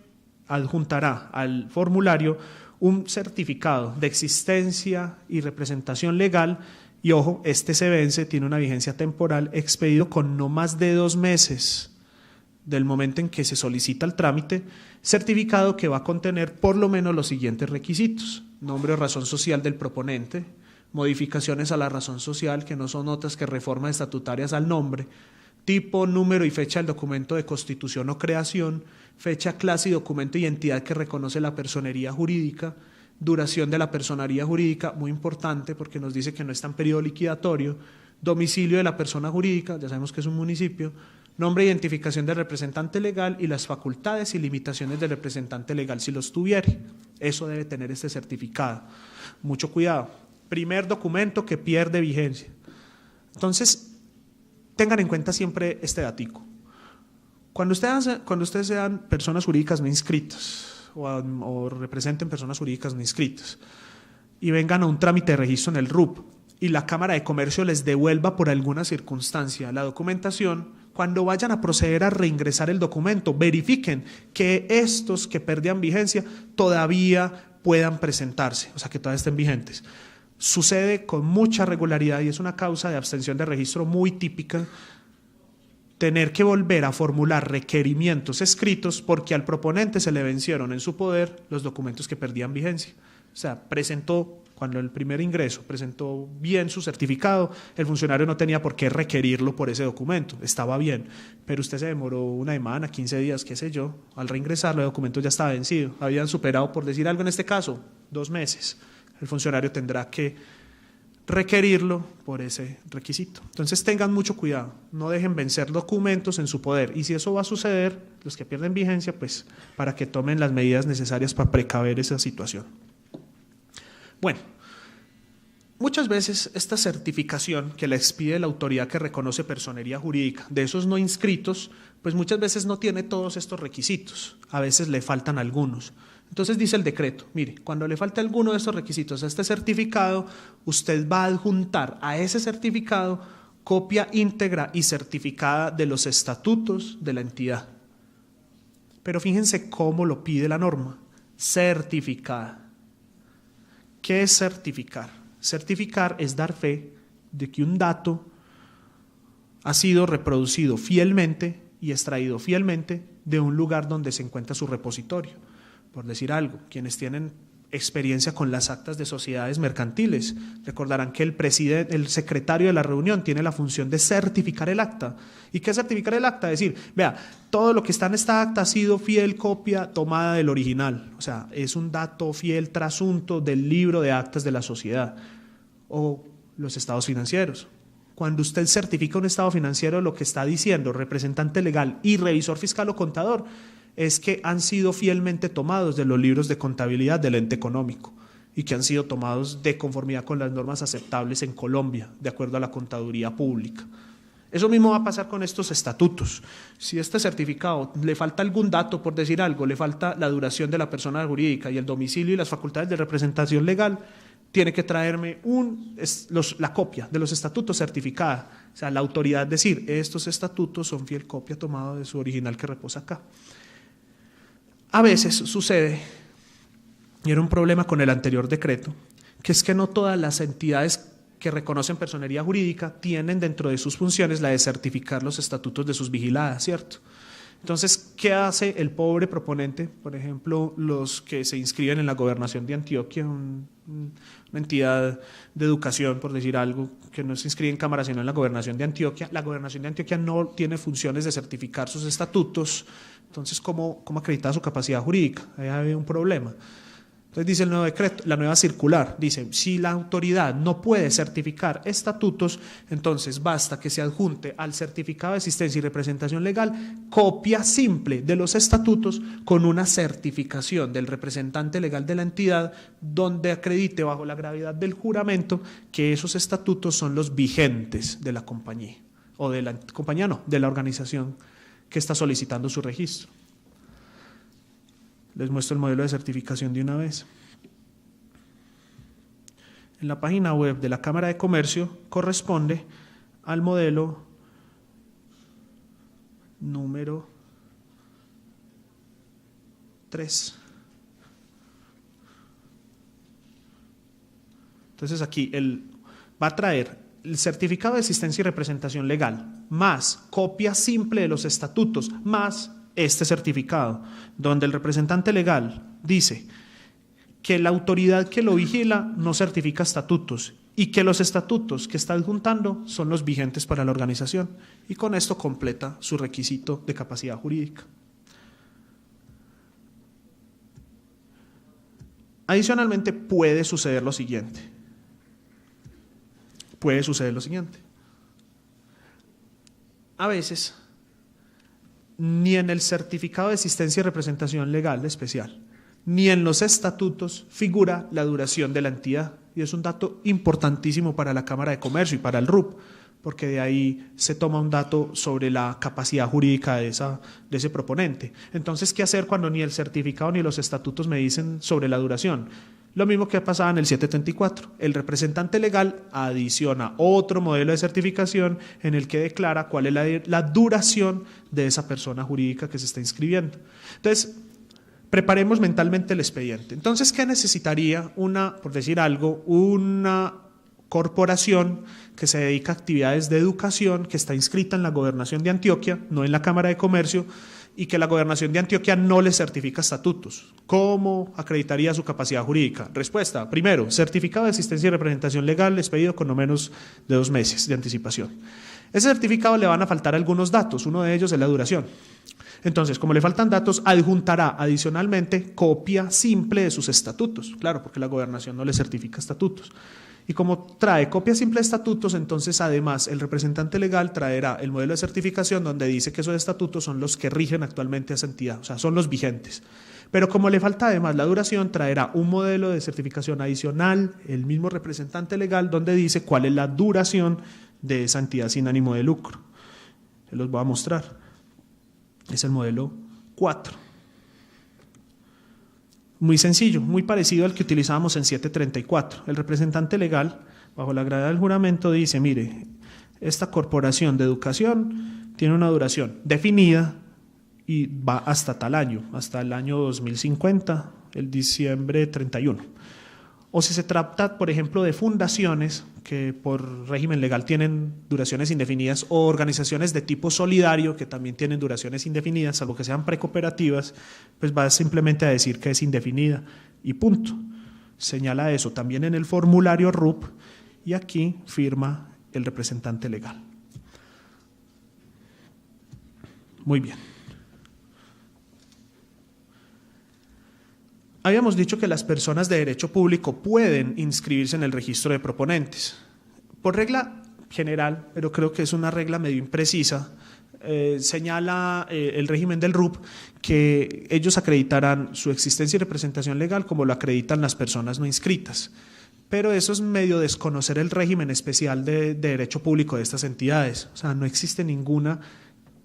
adjuntará al formulario un certificado de existencia y representación legal y ojo, este se vence, tiene una vigencia temporal expedido con no más de 2 meses del momento en que se solicita el trámite, certificado que va a contener por lo menos los siguientes requisitos: nombre o razón social del proponente, modificaciones a la razón social, que no son otras que reformas estatutarias al nombre, tipo, número y fecha del documento de constitución o creación, fecha, clase y documento y entidad que reconoce la personería jurídica, duración de la personería jurídica, muy importante porque nos dice que no está en periodo liquidatorio, domicilio de la persona jurídica, ya sabemos que es un municipio, nombre e identificación del representante legal y las facultades y limitaciones del representante legal si los tuviere. Eso debe tener este certificado. Mucho cuidado. Primer documento que pierde vigencia. Entonces, tengan en cuenta siempre este datico. Cuando ustedes sean personas jurídicas no inscritas o representen personas jurídicas no inscritas y vengan a un trámite de registro en el RUP y la Cámara de Comercio les devuelva por alguna circunstancia la documentación, cuando vayan a proceder a reingresar el documento, verifiquen que estos que perdían vigencia todavía puedan presentarse, o sea que todavía estén vigentes. Sucede con mucha regularidad y es una causa de abstención de registro muy típica tener que volver a formular requerimientos escritos porque al proponente se le vencieron en su poder los documentos que perdían vigencia. O sea, presentó, cuando el primer ingreso presentó bien su certificado, el funcionario no tenía por qué requerirlo por ese documento, estaba bien, pero usted se demoró una semana, 15 días, qué sé yo, al reingresarlo el documento ya estaba vencido, habían superado, por decir algo en este caso, 2 meses, el funcionario tendrá que requerirlo por ese requisito. Entonces tengan mucho cuidado, no dejen vencer documentos en su poder y si eso va a suceder, los que pierden vigencia, pues para que tomen las medidas necesarias para precaver esa situación. Bueno, muchas veces esta certificación que les pide la autoridad que reconoce personería jurídica de esos no inscritos, pues muchas veces no tiene todos estos requisitos, a veces le faltan algunos. Entonces dice el decreto, mire, cuando le falte alguno de estos requisitos a este certificado, usted va a adjuntar a ese certificado copia íntegra y certificada de los estatutos de la entidad. Pero fíjense cómo lo pide la norma, certificada. ¿Qué es certificar? Certificar es dar fe de que un dato ha sido reproducido fielmente y extraído fielmente de un lugar donde se encuentra su repositorio. Por decir algo, quienes tienen experiencia con las actas de sociedades mercantiles recordarán que el secretario de la reunión tiene la función de certificar el acta. ¿Y qué es certificar el acta? Decir, vea, todo lo que está en esta acta ha sido fiel copia tomada del original, o sea, es un dato fiel trasunto del libro de actas de la sociedad o los estados financieros. Cuando usted certifica un estado financiero, lo que está diciendo representante legal y revisor fiscal o contador es que han sido fielmente tomados de los libros de contabilidad del ente económico y que han sido tomados de conformidad con las normas aceptables en Colombia, de acuerdo a la contaduría pública. Eso mismo va a pasar con estos estatutos. Si este certificado le falta algún dato, por decir algo, le falta la duración de la persona jurídica y el domicilio y las facultades de representación legal, tiene que traerme la copia de los estatutos certificada. O sea, la autoridad decir, estos estatutos son fiel copia tomada de su original que reposa acá. A veces sucede, y era un problema con el anterior decreto, que es que no todas las entidades que reconocen personería jurídica tienen dentro de sus funciones la de certificar los estatutos de sus vigiladas, ¿cierto? Entonces, ¿qué hace el pobre proponente? Por ejemplo, los que se inscriben en la Gobernación de Antioquia, una entidad de educación, por decir algo, que no se inscribe en Cámara, sino en la Gobernación de Antioquia. La Gobernación de Antioquia no tiene funciones de certificar sus estatutos, entonces, ¿cómo acredita su capacidad jurídica? Ahí había un problema. Entonces dice el nuevo decreto, la nueva circular, dice, si la autoridad no puede certificar estatutos, entonces basta que se adjunte al certificado de existencia y representación legal copia simple de los estatutos con una certificación del representante legal de la entidad donde acredite bajo la gravedad del juramento que esos estatutos son los vigentes de la compañía, o de la compañía no, de la organización que está solicitando su registro. Les muestro el modelo de certificación de una vez. En la página web de la Cámara de Comercio corresponde al modelo número 3. Entonces aquí va a traer el certificado de existencia y representación legal, más copia simple de los estatutos, más este certificado, donde el representante legal dice que la autoridad que lo vigila no certifica estatutos y que los estatutos que está adjuntando son los vigentes para la organización, y con esto completa su requisito de capacidad jurídica. Adicionalmente, puede suceder lo siguiente. A veces, ni en el certificado de existencia y representación legal especial, ni en los estatutos figura la duración de la entidad. Y es un dato importantísimo para la Cámara de Comercio y para el RUP, porque de ahí se toma un dato sobre la capacidad jurídica de ese proponente. Entonces, ¿qué hacer cuando ni el certificado ni los estatutos me dicen sobre la duración? Lo mismo que pasaba en el 734. El representante legal adiciona otro modelo de certificación en el que declara cuál es la duración de esa persona jurídica que se está inscribiendo. Entonces, preparemos mentalmente el expediente. Entonces, ¿qué necesitaría por decir algo, una corporación que se dedica a actividades de educación, que está inscrita en la Gobernación de Antioquia, no en la Cámara de Comercio, y que la Gobernación de Antioquia no le certifica estatutos? ¿Cómo acreditaría su capacidad jurídica? Respuesta: primero, certificado de existencia y representación legal expedido con no menos de 2 meses de anticipación. Ese certificado le van a faltar algunos datos, uno de ellos es la duración. Entonces, como le faltan datos, adjuntará adicionalmente copia simple de sus estatutos, claro, porque la Gobernación no le certifica estatutos. Y como trae copia simple de estatutos, entonces además el representante legal traerá el modelo de certificación donde dice que esos estatutos son los que rigen actualmente a esa entidad, o sea, son los vigentes. Pero como le falta además la duración, traerá un modelo de certificación adicional, el mismo representante legal, donde dice cuál es la duración de esa entidad sin ánimo de lucro. Se los voy a mostrar. Es el modelo 4. Muy sencillo, muy parecido al que utilizábamos en 734. El representante legal, bajo la gravedad del juramento, dice: mire, esta corporación de educación tiene una duración definida y va hasta tal año, hasta el año 2050, el diciembre 31. O si se trata, por ejemplo, de fundaciones que por régimen legal tienen duraciones indefinidas, o organizaciones de tipo solidario que también tienen duraciones indefinidas, salvo que sean precooperativas, pues va simplemente a decir que es indefinida y punto. Señala eso también en el formulario RUP y aquí firma el representante legal. Muy bien. Habíamos dicho que las personas de derecho público pueden inscribirse en el registro de proponentes. Por regla general, pero creo que es una regla medio imprecisa, señala el régimen del RUP que ellos acreditarán su existencia y representación legal como lo acreditan las personas no inscritas. Pero eso es medio desconocer el régimen especial de derecho público de estas entidades. O sea, no existe ninguna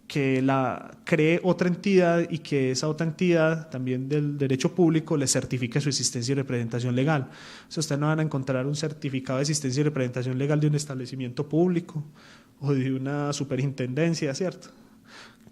que la cree otra entidad y que esa otra entidad también del derecho público le certifique su existencia y representación legal. O sea, ustedes no van a encontrar un certificado de existencia y representación legal de un establecimiento público o de una superintendencia, ¿cierto?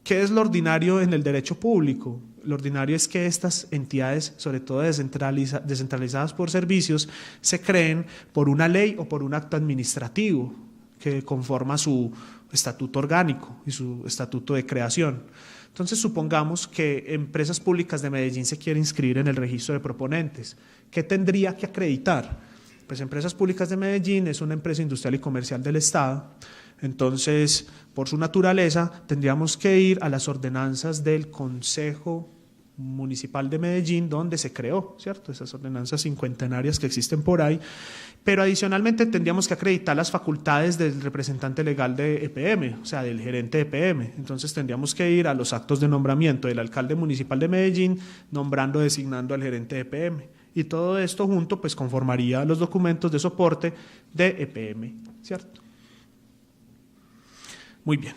¿Qué es lo ordinario en el derecho público? Lo ordinario es que estas entidades, sobre todo descentralizadas por servicios, se creen por una ley o por un acto administrativo que conforma su estatuto orgánico y su estatuto de creación. Entonces, supongamos que Empresas Públicas de Medellín se quiere inscribir en el registro de proponentes. ¿Qué tendría que acreditar? Pues Empresas Públicas de Medellín es una empresa industrial y comercial del Estado. Entonces, por su naturaleza, tendríamos que ir a las ordenanzas del Consejo Municipal de Medellín, donde se creó, ¿cierto? Esas ordenanzas cincuentenarias que existen por ahí, pero adicionalmente tendríamos que acreditar las facultades del representante legal de EPM, o sea, del gerente de EPM. Entonces tendríamos que ir a los actos de nombramiento del alcalde municipal de Medellín, nombrando, designando al gerente de EPM. Y todo esto junto, pues, conformaría los documentos de soporte de EPM, ¿cierto? Muy bien.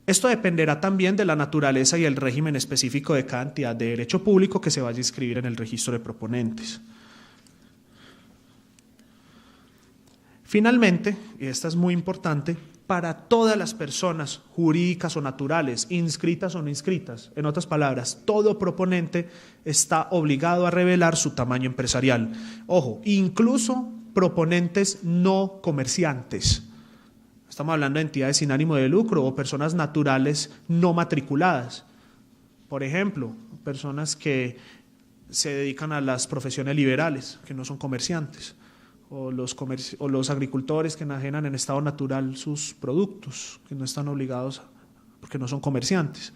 Esto dependerá también de la naturaleza y el régimen específico de cada entidad de derecho público que se vaya a inscribir en el registro de proponentes. Finalmente, y esta es muy importante, para todas las personas jurídicas o naturales, inscritas o no inscritas, en otras palabras, todo proponente está obligado a revelar su tamaño empresarial. Ojo, incluso proponentes no comerciantes. Estamos hablando de entidades sin ánimo de lucro o personas naturales no matriculadas. Por ejemplo, personas que se dedican a las profesiones liberales, que no son comerciantes, o los agricultores que enajenan en estado natural sus productos, que no están obligados porque no son comerciantes.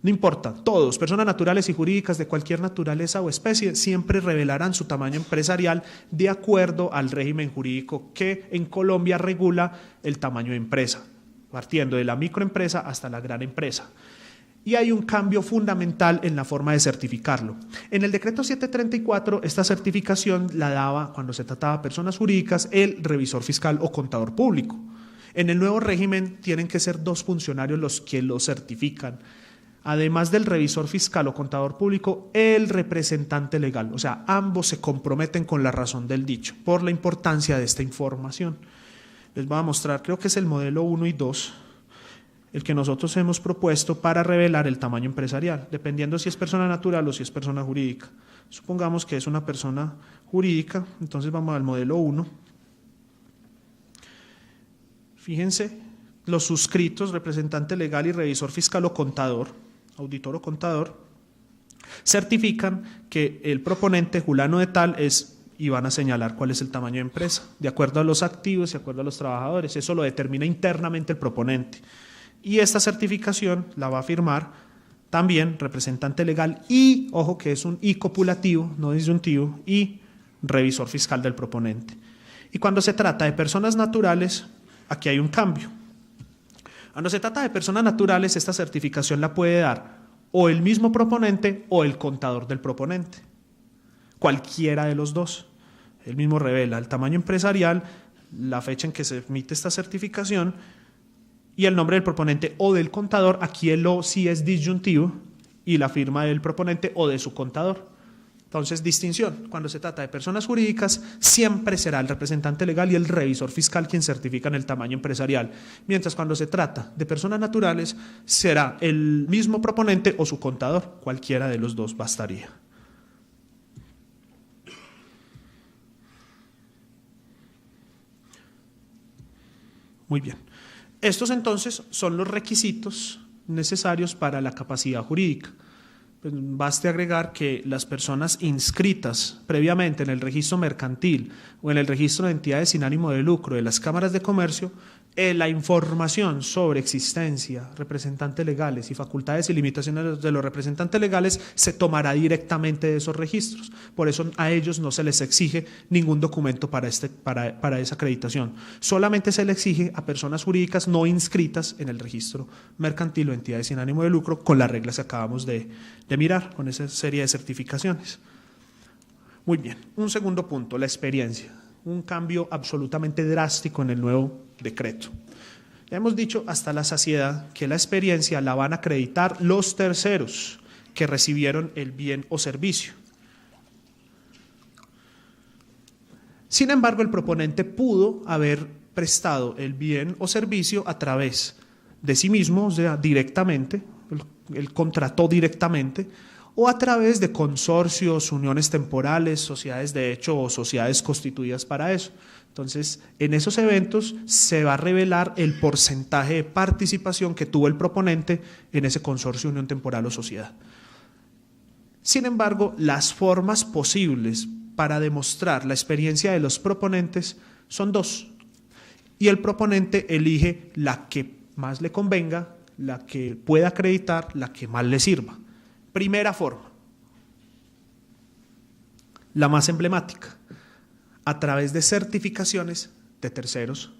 No importa, todos, personas naturales y jurídicas de cualquier naturaleza o especie, siempre revelarán su tamaño empresarial de acuerdo al régimen jurídico que en Colombia regula el tamaño de empresa, partiendo de la microempresa hasta la gran empresa. Y hay un cambio fundamental en la forma de certificarlo. En el decreto 734, esta certificación la daba, cuando se trataba de personas jurídicas, el revisor fiscal o contador público. En el nuevo régimen tienen que ser 2 funcionarios los que lo certifican. Además del revisor fiscal o contador público, el representante legal. O sea, ambos se comprometen con la razón del dicho, por la importancia de esta información. Les voy a mostrar, creo que es el modelo 1 y 2, el que nosotros hemos propuesto para revelar el tamaño empresarial, dependiendo si es persona natural o si es persona jurídica. Supongamos que es una persona jurídica, entonces vamos al modelo 1. Fíjense, los suscritos, representante legal y revisor fiscal o contador, auditor o contador, certifican que el proponente fulano de tal es, y van a señalar cuál es el tamaño de empresa, de acuerdo a los activos, de acuerdo a los trabajadores. Eso lo determina internamente el proponente. Y esta certificación la va a firmar también representante legal y, ojo que es un y copulativo, no disyuntivo, y revisor fiscal del proponente. Y cuando se trata de personas naturales, aquí hay un cambio. Cuando se trata de personas naturales, esta certificación la puede dar o el mismo proponente o el contador del proponente. Cualquiera de los dos. Él mismo revela el tamaño empresarial, la fecha en que se emite esta certificación y el nombre del proponente o del contador. Aquí el o sí es disyuntivo y la firma del proponente o de su contador. Entonces, distinción, cuando se trata de personas jurídicas, siempre será el representante legal y el revisor fiscal quien certifican el tamaño empresarial, mientras cuando se trata de personas naturales, será el mismo proponente o su contador, cualquiera de los dos bastaría. Muy bien. Estos entonces son los requisitos necesarios para la capacidad jurídica. Pues baste agregar que las personas inscritas previamente en el registro mercantil o en el registro de entidades sin ánimo de lucro de las cámaras de comercio, la información sobre existencia, representantes legales y facultades y limitaciones de los representantes legales se tomará directamente de esos registros. Por eso a ellos no se les exige ningún documento para esa acreditación. Solamente se le exige a personas jurídicas no inscritas en el registro mercantil o entidades sin ánimo de lucro con las reglas que acabamos de mirar, con esa serie de certificaciones. Muy bien, un segundo punto, la experiencia. Un cambio absolutamente drástico en el nuevo decreto. Ya hemos dicho hasta la saciedad que la experiencia la van a acreditar los terceros que recibieron el bien o servicio. Sin embargo, el proponente pudo haber prestado el bien o servicio a través de sí mismo, o sea, directamente, él contrató directamente, o a través de consorcios, uniones temporales, sociedades de hecho o sociedades constituidas para eso. Entonces, en esos eventos se va a revelar el porcentaje de participación que tuvo el proponente en ese consorcio, unión temporal o sociedad. Sin embargo, las formas posibles para demostrar la experiencia de los proponentes son 2. Y el proponente elige la que más le convenga, la que pueda acreditar, la que más le sirva. Primera forma, la más emblemática, a través de certificaciones de terceros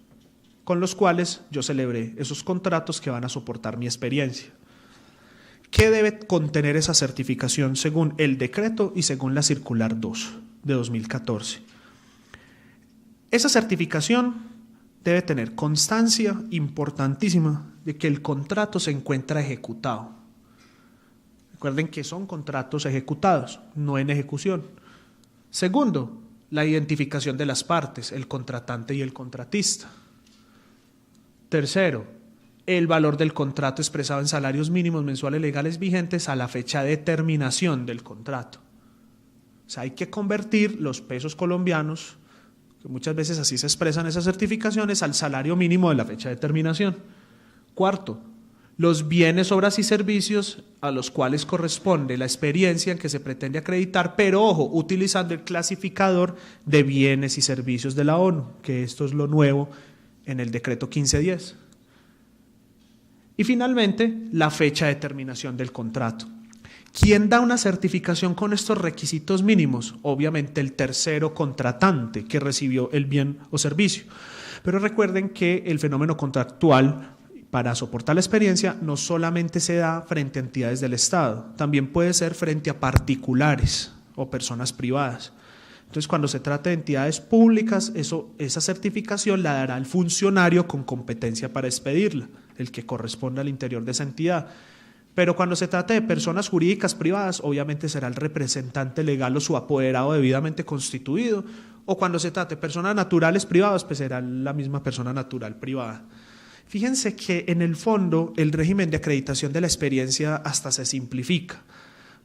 con los cuales yo celebré esos contratos que van a soportar mi experiencia. ¿Qué debe contener esa certificación según el decreto y según la circular 2 de 2014? Esa certificación debe tener constancia importantísima de que el contrato se encuentra ejecutado. Recuerden que son contratos ejecutados, no en ejecución. Segundo, la identificación de las partes, el contratante y el contratista. Tercero, el valor del contrato expresado en salarios mínimos mensuales legales vigentes a la fecha de terminación del contrato. O sea, hay que convertir los pesos colombianos, que muchas veces así se expresan esas certificaciones, al salario mínimo de la fecha de terminación. Cuarto, los bienes, obras y servicios a los cuales corresponde la experiencia en que se pretende acreditar, pero ojo, utilizando el clasificador de bienes y servicios de la ONU, que esto es lo nuevo en el decreto 1510. Y finalmente, la fecha de terminación del contrato. ¿Quién da una certificación con estos requisitos mínimos? Obviamente el tercero contratante que recibió el bien o servicio. Pero recuerden que el fenómeno contractual, para soportar la experiencia, no solamente se da frente a entidades del Estado, también puede ser frente a particulares o personas privadas. Entonces, cuando se trata de entidades públicas, esa certificación la dará el funcionario con competencia para expedirla, el que corresponda al interior de esa entidad. Pero cuando se trata de personas jurídicas privadas, obviamente será el representante legal o su apoderado debidamente constituido, o cuando se trate de personas naturales privadas, pues será la misma persona natural privada. Fíjense que en el fondo el régimen de acreditación de la experiencia hasta se simplifica,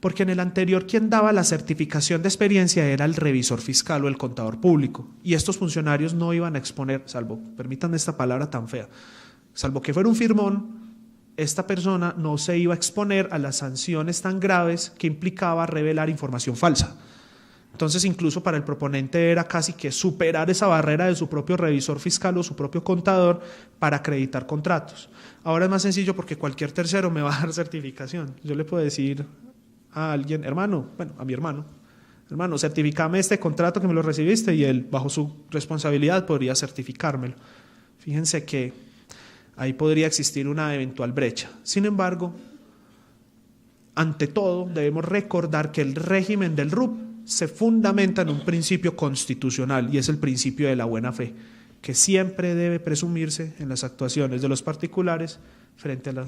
porque en el anterior quien daba la certificación de experiencia era el revisor fiscal o el contador público, y estos funcionarios no iban a exponer, salvo, permítanme esta palabra tan fea, salvo que fuera un firmón, esta persona no se iba a exponer a las sanciones tan graves que implicaba revelar información falsa. Entonces, incluso para el proponente era casi que superar esa barrera de su propio revisor fiscal o su propio contador para acreditar contratos. Ahora es más sencillo porque cualquier tercero me va a dar certificación. Yo le puedo decir a alguien, a mi hermano, certifícame este contrato que me lo recibiste, y él, bajo su responsabilidad, podría certificármelo. Fíjense que ahí podría existir una eventual brecha. Sin embargo, ante todo, debemos recordar que el régimen del RUP se fundamenta en un principio constitucional, y es el principio de la buena fe, que siempre debe presumirse en las actuaciones de los particulares frente a la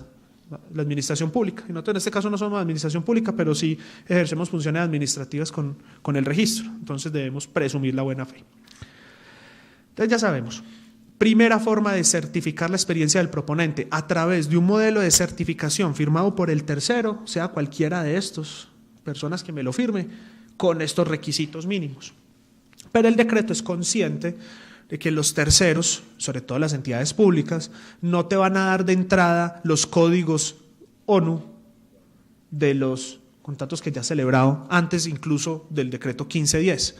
administración pública. Y nosotros en este caso no somos administración pública, pero sí ejercemos funciones administrativas con el registro, entonces debemos presumir la buena fe. Entonces ya sabemos, primera forma de certificar la experiencia del proponente, a través de un modelo de certificación firmado por el tercero, sea cualquiera de estos personas que me lo firme, con estos requisitos mínimos. Pero el decreto es consciente de que los terceros, sobre todo las entidades públicas, no te van a dar de entrada los códigos ONU de los contratos que ya has celebrado, antes incluso del decreto 1510.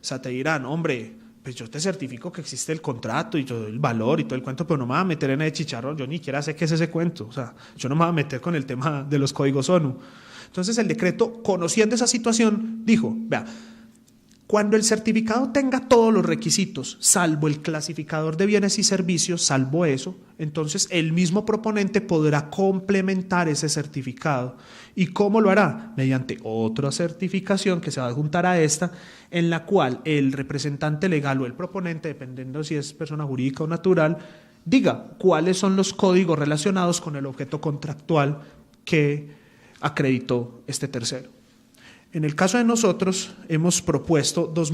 O sea, te dirán, hombre, pues yo te certifico que existe el contrato y todo el valor y todo el cuento, pero no me voy a meter en ese chicharrón, yo ni siquiera sé qué es ese cuento, o sea, yo no me voy a meter con el tema de los códigos ONU. Entonces el decreto, conociendo esa situación, dijo, vea, cuando el certificado tenga todos los requisitos, salvo el clasificador de bienes y servicios, salvo eso, entonces el mismo proponente podrá complementar ese certificado. ¿Y cómo lo hará? Mediante otra certificación que se va a adjuntar a esta, en la cual el representante legal o el proponente, dependiendo si es persona jurídica o natural, diga cuáles son los códigos relacionados con el objeto contractual que acreditó este tercero. En el caso de nosotros hemos propuesto tres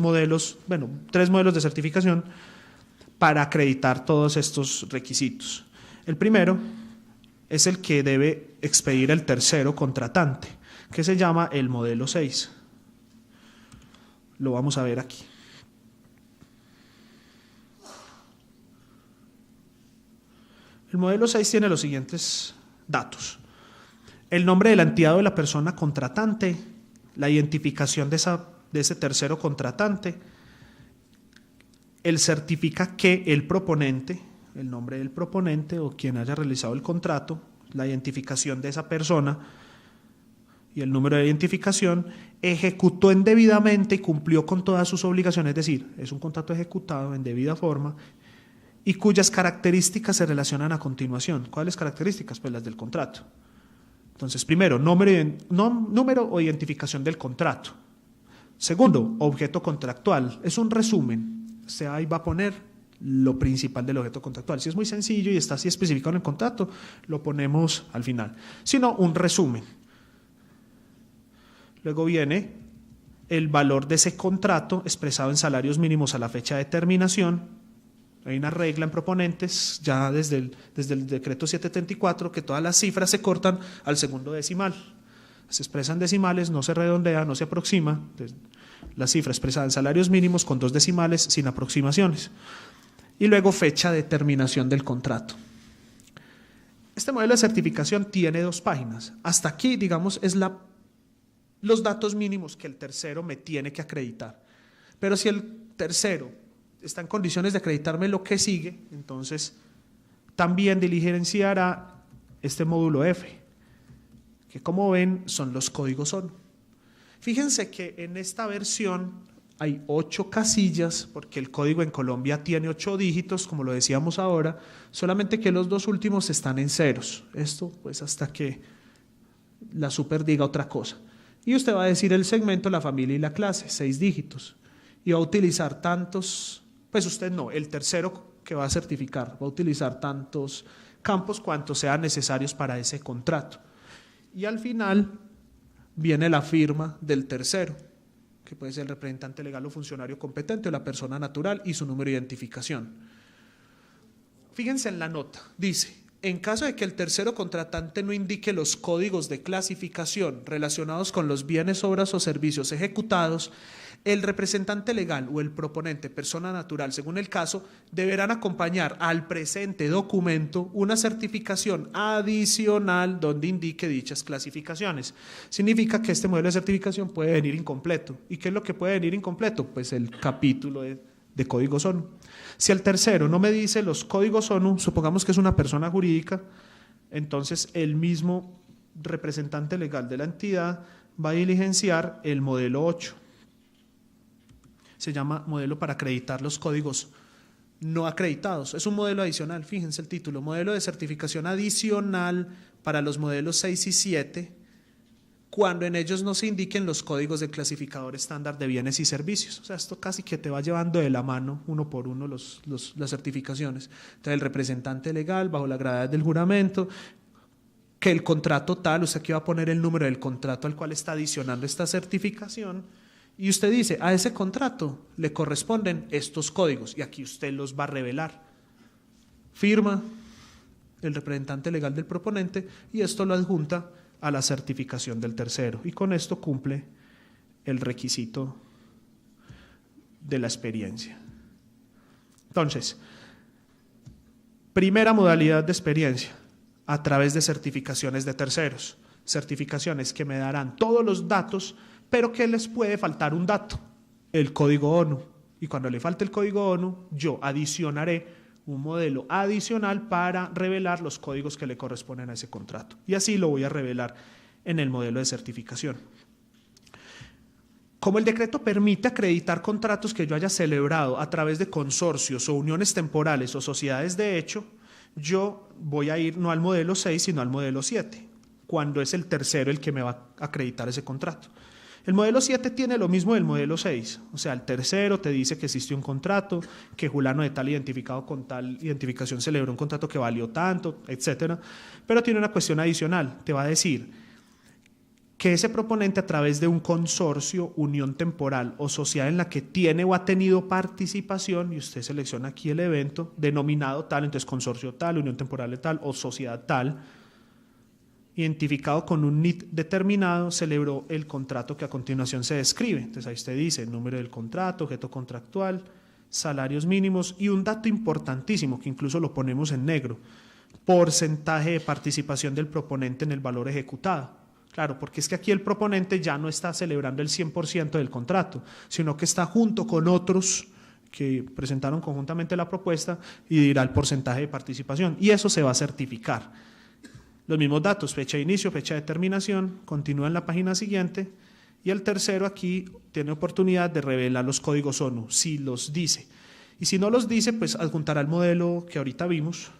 modelos de certificación para acreditar todos estos requisitos. El primero es el que debe expedir el tercero contratante, que se llama el modelo 6. Lo vamos a ver aquí. El modelo 6 tiene los siguientes datos: el nombre de la entidad o de la persona contratante, la identificación de ese tercero contratante, él certifica que el proponente, el nombre del proponente o quien haya realizado el contrato, la identificación de esa persona y el número de identificación, ejecutó indebidamente y cumplió con todas sus obligaciones, es decir, es un contrato ejecutado en debida forma y cuyas características se relacionan a continuación. ¿Cuáles características? Pues las del contrato. Entonces, primero, número o identificación del contrato. Segundo, objeto contractual. Es un resumen. Usted ahí va a poner lo principal del objeto contractual. Si es muy sencillo y está así especificado en el contrato, lo ponemos al final. Si no, un resumen. Luego viene el valor de ese contrato expresado en salarios mínimos a la fecha de terminación. Hay una regla en proponentes, ya desde el decreto 774, que todas las cifras se cortan al segundo decimal. Se expresan decimales, no se redondea, no se aproxima. La cifra expresada en salarios mínimos con 2 decimales sin aproximaciones. Y luego fecha de terminación del contrato. Este modelo de certificación tiene 2 páginas. Hasta aquí, digamos, es los datos mínimos que el tercero me tiene que acreditar. Pero si el tercero está en condiciones de acreditarme lo que sigue, entonces también diligenciará este módulo F, que como ven son los códigos ONU. Fíjense que en esta versión hay 8 casillas, porque el código en Colombia tiene 8 dígitos, como lo decíamos ahora, solamente que los 2 últimos están en ceros. Esto pues hasta que la super diga otra cosa. Y usted va a decir el segmento, la familia y la clase, 6 dígitos. Y va a utilizar tantos, pues usted no, el tercero que va a certificar, va a utilizar tantos campos cuantos sean necesarios para ese contrato. Y al final viene la firma del tercero, que puede ser el representante legal o funcionario competente o la persona natural y su número de identificación. Fíjense en la nota, dice, en caso de que el tercero contratante no indique los códigos de clasificación relacionados con los bienes, obras o servicios ejecutados, el representante legal o el proponente, persona natural, según el caso, deberán acompañar al presente documento una certificación adicional donde indique dichas clasificaciones. Significa que este modelo de certificación puede venir incompleto. ¿Y qué es lo que puede venir incompleto? Pues el capítulo de códigos ONU. Si el tercero no me dice los códigos ONU, supongamos que es una persona jurídica, entonces el mismo representante legal de la entidad va a diligenciar el modelo 8. Se llama modelo para acreditar los códigos no acreditados. Es un modelo adicional, fíjense el título, modelo de certificación adicional para los modelos 6 y 7, cuando en ellos no se indiquen los códigos del clasificador estándar de bienes y servicios. O sea, esto casi que te va llevando de la mano, uno por uno, las certificaciones. Entonces, el representante legal, bajo la gravedad del juramento, que el contrato tal, usted aquí va a poner el número del contrato al cual está adicionando esta certificación, y usted dice, a ese contrato le corresponden estos códigos, y aquí usted los va a revelar. Firma el representante legal del proponente, y esto lo adjunta a la certificación del tercero, y con esto cumple el requisito de la experiencia. Entonces, primera modalidad de experiencia, a través de certificaciones de terceros, certificaciones que me darán todos los datos, pero que les puede faltar un dato, el código ONU, y cuando le falte el código ONU, yo adicionaré un modelo adicional para revelar los códigos que le corresponden a ese contrato. Y así lo voy a revelar en el modelo de certificación. Como el decreto permite acreditar contratos que yo haya celebrado a través de consorcios o uniones temporales o sociedades de hecho, yo voy a ir no al modelo 6, sino al modelo 7, cuando es el tercero el que me va a acreditar ese contrato. El modelo 7 tiene lo mismo del modelo 6, o sea, el tercero te dice que existe un contrato, que fulano de tal identificado con tal identificación celebró un contrato que valió tanto, etcétera, pero tiene una cuestión adicional, te va a decir que ese proponente a través de un consorcio, unión temporal o sociedad en la que tiene o ha tenido participación, y usted selecciona aquí el evento, denominado tal, entonces consorcio tal, unión temporal de tal o sociedad tal, identificado con un NIT determinado, celebró el contrato que a continuación se describe. Entonces ahí usted dice el número del contrato, objeto contractual, salarios mínimos y un dato importantísimo que incluso lo ponemos en negro, porcentaje de participación del proponente en el valor ejecutado. Claro, porque es que aquí el proponente ya no está celebrando el 100% del contrato, sino que está junto con otros que presentaron conjuntamente la propuesta y dirá el porcentaje de participación y eso se va a certificar. Los mismos datos, fecha de inicio, fecha de terminación, continúa en la página siguiente y el tercero aquí tiene oportunidad de revelar los códigos ONU, si los dice. Y si no los dice, pues adjuntará el modelo que ahorita vimos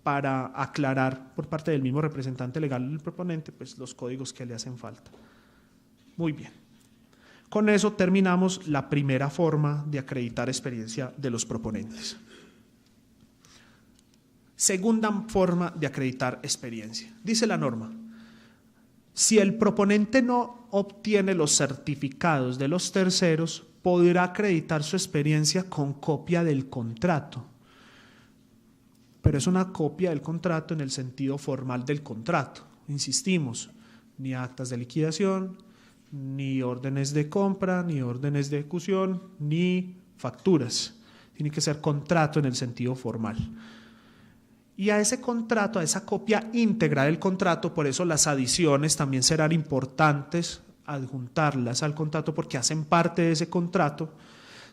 para aclarar por parte del mismo representante legal del proponente pues los códigos que le hacen falta. Muy bien. Con eso terminamos la primera forma de acreditar experiencia de los proponentes. Segunda forma de acreditar experiencia. Dice la norma, si el proponente no obtiene los certificados de los terceros, podrá acreditar su experiencia con copia del contrato. Pero es una copia del contrato en el sentido formal del contrato. Insistimos, ni actas de liquidación, ni órdenes de compra, ni órdenes de ejecución, ni facturas. Tiene que ser contrato en el sentido formal. Y a ese contrato, a esa copia íntegra del contrato, por eso las adiciones también serán importantes adjuntarlas al contrato porque hacen parte de ese contrato,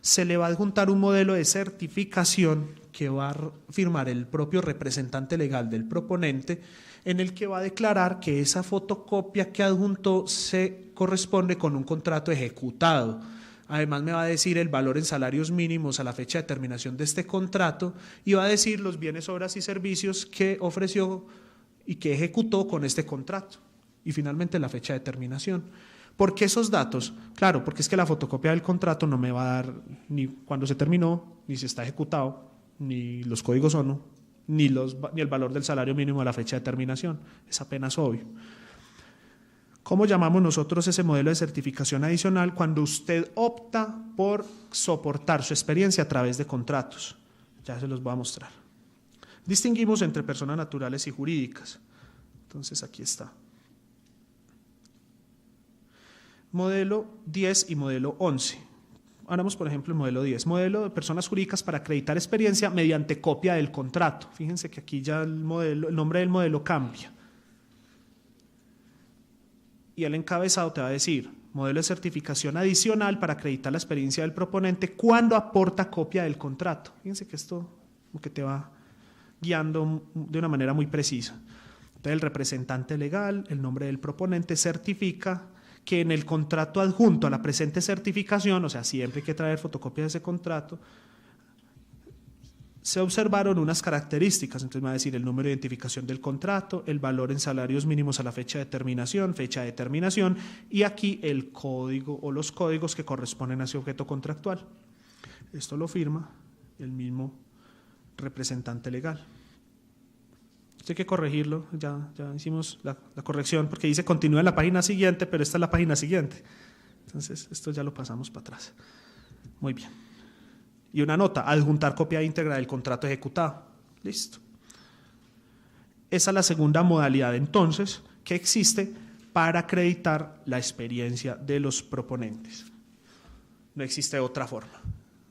se le va a adjuntar un modelo de certificación que va a firmar el propio representante legal del proponente, en el que va a declarar que esa fotocopia que adjuntó se corresponde con un contrato ejecutado. Además me va a decir el valor en salarios mínimos a la fecha de terminación de este contrato y va a decir los bienes, obras y servicios que ofreció y que ejecutó con este contrato. Y finalmente la fecha de terminación. ¿Por qué esos datos? Claro, porque es que la fotocopia del contrato no me va a dar ni cuándo se terminó, ni si está ejecutado, ni los códigos ONU, ni el valor del salario mínimo a la fecha de terminación. Es apenas obvio. ¿Cómo llamamos nosotros ese modelo de certificación adicional? Cuando usted opta por soportar su experiencia a través de contratos. Ya se los voy a mostrar. Distinguimos entre personas naturales y jurídicas. Entonces aquí está. Modelo 10 y modelo 11. Hablamos, por ejemplo, el modelo 10. Modelo de personas jurídicas para acreditar experiencia mediante copia del contrato. Fíjense que aquí ya el nombre del modelo cambia. Y el encabezado te va a decir, modelo de certificación adicional para acreditar la experiencia del proponente cuando aporta copia del contrato. Fíjense que esto como que te va guiando de una manera muy precisa. Entonces el representante legal, el nombre del proponente, certifica que en el contrato adjunto a la presente certificación, o sea, siempre hay que traer fotocopia de ese contrato, se observaron unas características. Entonces me va a decir el número de identificación del contrato, el valor en salarios mínimos a la fecha de terminación, y aquí el código o los códigos que corresponden a ese objeto contractual. Esto lo firma el mismo representante legal. Esto hay que corregirlo, ya hicimos la corrección porque dice continúa en la página siguiente, pero esta es la página siguiente. Entonces esto ya lo pasamos para atrás. Muy bien. Y una nota, adjuntar copia íntegra del contrato ejecutado. Listo. Esa es la segunda modalidad entonces que existe para acreditar la experiencia de los proponentes. No existe otra forma.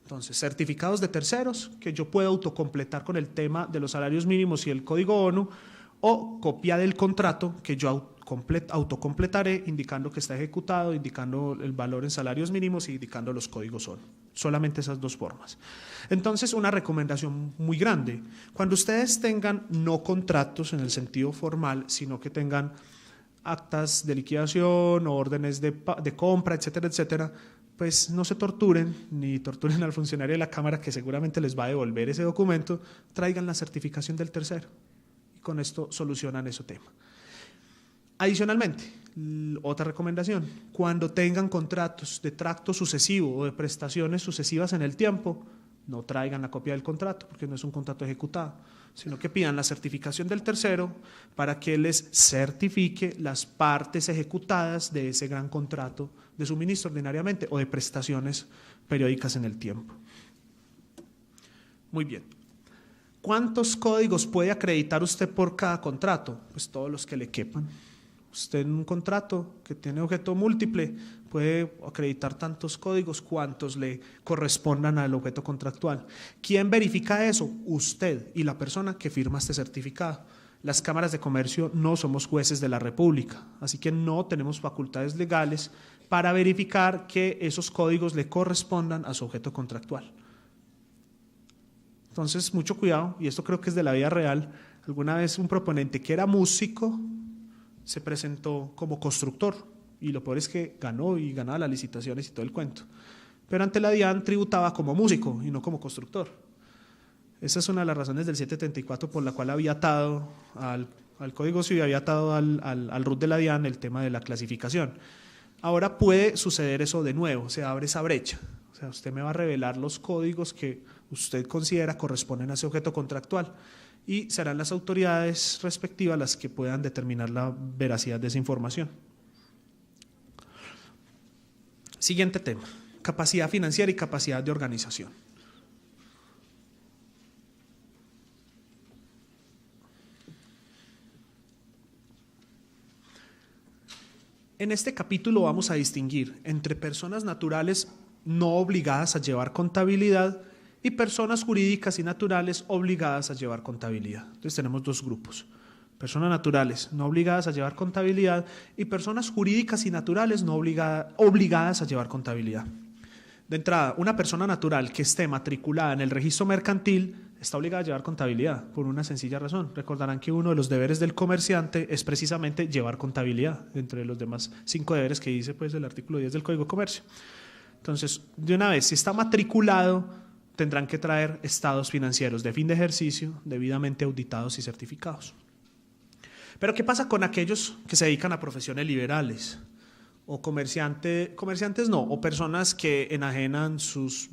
Entonces, certificados de terceros que yo puedo autocompletar con el tema de los salarios mínimos y el código ONU, o copia del contrato que yo autocompletaré indicando que está ejecutado, indicando el valor en salarios mínimos y indicando los códigos ONU. Solamente esas dos formas. Entonces, una recomendación muy grande. Cuando ustedes tengan no contratos en el sentido formal, sino que tengan actas de liquidación o órdenes de compra, etcétera, etcétera, pues no se torturen, ni torturen al funcionario de la Cámara que seguramente les va a devolver ese documento, traigan la certificación del tercero y con esto solucionan ese tema. Adicionalmente, otra recomendación, cuando tengan contratos de tracto sucesivo o de prestaciones sucesivas en el tiempo, no traigan la copia del contrato porque no es un contrato ejecutado, sino que pidan la certificación del tercero para que les certifique las partes ejecutadas de ese gran contrato de suministro ordinariamente o de prestaciones periódicas en el tiempo. Muy bien. ¿Cuántos códigos puede acreditar usted por cada contrato? Pues todos los que le quepan. Usted en un contrato que tiene objeto múltiple puede acreditar tantos códigos cuantos le correspondan al objeto contractual. ¿Quién verifica eso? Usted y la persona que firma este certificado. Las cámaras de comercio no somos jueces de la República, así que no tenemos facultades legales para verificar que esos códigos le correspondan a su objeto contractual. Entonces, mucho cuidado, y esto creo que es de la vida real. Alguna vez un proponente que era músico se presentó como constructor y lo peor es que ganó y ganaba las licitaciones y todo el cuento, pero ante la DIAN tributaba como músico y no como constructor. Esa es una de las razones del 774 por la cual había atado al Código Civil, había atado al RUT de la DIAN el tema de la clasificación. Ahora puede suceder eso de nuevo, se abre esa brecha. O sea, usted me va a revelar los códigos que usted considera corresponden a ese objeto contractual y serán las autoridades respectivas las que puedan determinar la veracidad de esa información. Siguiente tema, capacidad financiera y capacidad de organización. En este capítulo vamos a distinguir entre personas naturales no obligadas a llevar contabilidad y personas jurídicas y naturales obligadas a llevar contabilidad. Entonces tenemos dos grupos: personas naturales no obligadas a llevar contabilidad y personas jurídicas y naturales no obligadas a llevar contabilidad. De entrada, una persona natural que esté matriculada en el registro mercantil está obligada a llevar contabilidad por una sencilla razón. Recordarán que uno de los deberes del comerciante es precisamente llevar contabilidad, entre los demás 5 deberes que dice pues, el artículo 10 del Código de Comercio. Entonces, de una vez, si está matriculado, tendrán que traer estados financieros de fin de ejercicio debidamente auditados y certificados. Pero ¿qué pasa con aquellos que se dedican a profesiones liberales? O comerciantes no, o personas que enajenan sus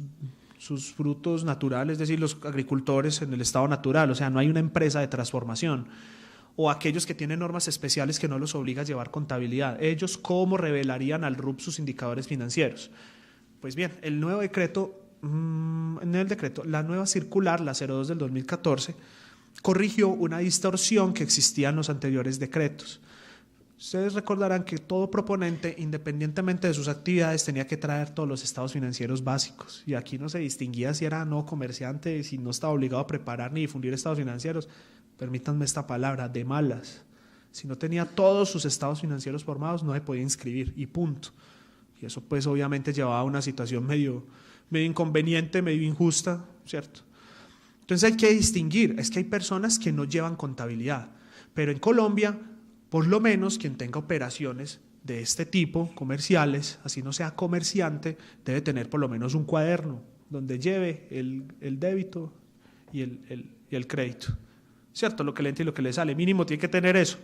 frutos naturales, es decir, los agricultores en el estado natural, o sea, no hay una empresa de transformación. O aquellos que tienen normas especiales que no los obliga a llevar contabilidad. Ellos, ¿cómo revelarían al RUP sus indicadores financieros? Pues bien, el nuevo decreto, la nueva circular, la 02 del 2014, corrigió una distorsión que existía en los anteriores decretos. Ustedes recordarán que todo proponente, independientemente de sus actividades, tenía que traer todos los estados financieros básicos. Y aquí no se distinguía si era no comerciante, si no estaba obligado a preparar ni difundir estados financieros. Permítanme esta palabra, de malas. Si no tenía todos sus estados financieros formados, no se podía inscribir y punto. Y eso pues obviamente llevaba a una situación medio inconveniente, medio injusta, ¿cierto? Entonces hay que distinguir, es que hay personas que no llevan contabilidad, pero en Colombia, por lo menos quien tenga operaciones de este tipo, comerciales, así no sea comerciante, debe tener por lo menos un cuaderno donde lleve el débito y el crédito, ¿cierto? Lo que le entra y lo que le sale, mínimo tiene que tener eso.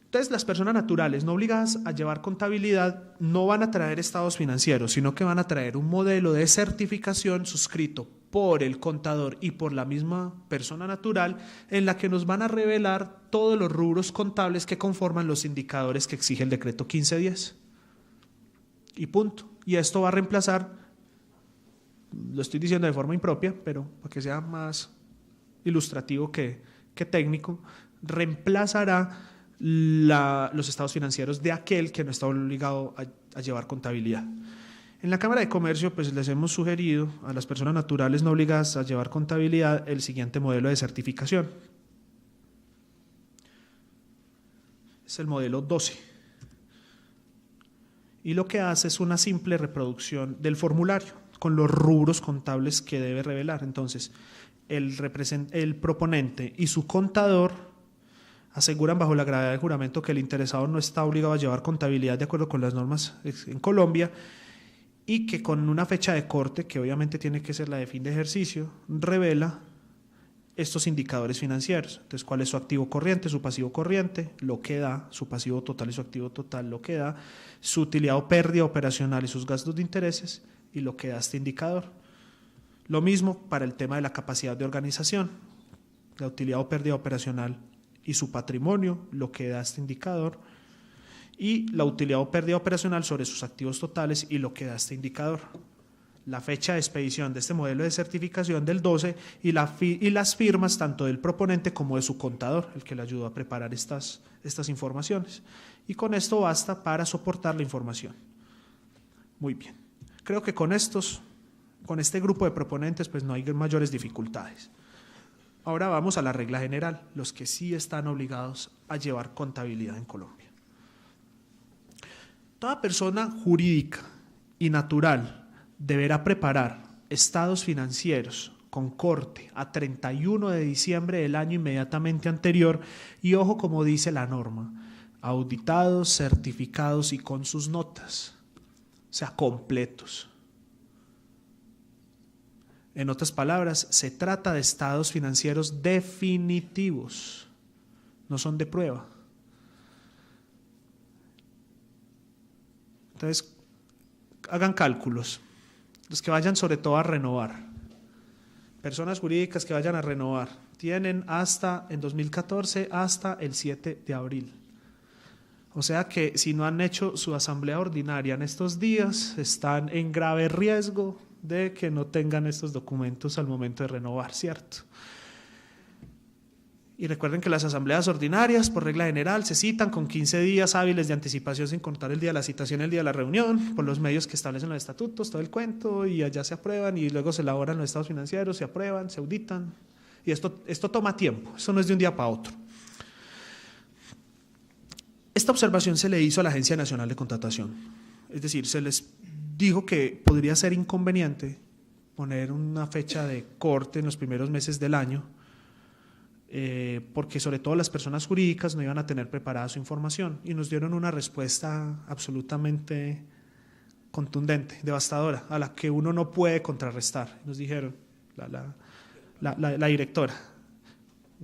Entonces, las personas naturales no obligadas a llevar contabilidad no van a traer estados financieros, sino que van a traer un modelo de certificación suscrito por el contador y por la misma persona natural, en la que nos van a revelar todos los rubros contables que conforman los indicadores que exige el decreto 1510. Y punto. Y esto va a reemplazar, lo estoy diciendo de forma impropia, pero para que sea más ilustrativo que técnico, reemplazará los estados financieros de aquel que no está obligado a llevar contabilidad. En la Cámara de Comercio pues les hemos sugerido a las personas naturales no obligadas a llevar contabilidad el siguiente modelo de certificación. Es el modelo 12. Y lo que hace es una simple reproducción del formulario con los rubros contables que debe revelar. Entonces, el proponente y su contador aseguran bajo la gravedad del juramento que el interesado no está obligado a llevar contabilidad de acuerdo con las normas en Colombia y que con una fecha de corte, que obviamente tiene que ser la de fin de ejercicio, revela estos indicadores financieros. Entonces, ¿cuál es su activo corriente, su pasivo corriente, lo que da, su pasivo total y su activo total, lo que da, su utilidad o pérdida operacional y sus gastos de intereses y lo que da este indicador? Lo mismo para el tema de la capacidad de organización, la utilidad o pérdida operacional y su patrimonio, lo que da este indicador, y la utilidad o pérdida operacional sobre sus activos totales y lo que da este indicador. La fecha de expedición de este modelo de certificación del 12 y las firmas tanto del proponente como de su contador, el que le ayudó a preparar estas informaciones. Y con esto basta para soportar la información. Muy bien. Creo que con este grupo de proponentes pues no hay mayores dificultades. Ahora vamos a la regla general, los que sí están obligados a llevar contabilidad en Colombia. Toda persona jurídica y natural deberá preparar estados financieros con corte a 31 de diciembre del año inmediatamente anterior y ojo como dice la norma, auditados, certificados y con sus notas, o sea, completos. En otras palabras, se trata de estados financieros definitivos, no son de prueba. Entonces, hagan cálculos. Los que vayan sobre todo a renovar, personas jurídicas que vayan a renovar, tienen en 2014 hasta el 7 de abril. O sea que si no han hecho su asamblea ordinaria en estos días, están en grave riesgo de que no tengan estos documentos al momento de renovar, ¿cierto? Y recuerden que las asambleas ordinarias, por regla general, se citan con 15 días hábiles de anticipación, sin contar el día de la citación y el día de la reunión, por los medios que establecen los estatutos, todo el cuento, y allá se aprueban y luego se elaboran los estados financieros, se aprueban, se auditan. Y esto toma tiempo, eso no es de un día para otro. Esta observación se le hizo a la Agencia Nacional de Contratación. Es decir, se les dijo que podría ser inconveniente poner una fecha de corte en los primeros meses del año, porque sobre todo las personas jurídicas no iban a tener preparada su información, y nos dieron una respuesta absolutamente contundente, devastadora, a la que uno no puede contrarrestar. Nos dijeron, la directora,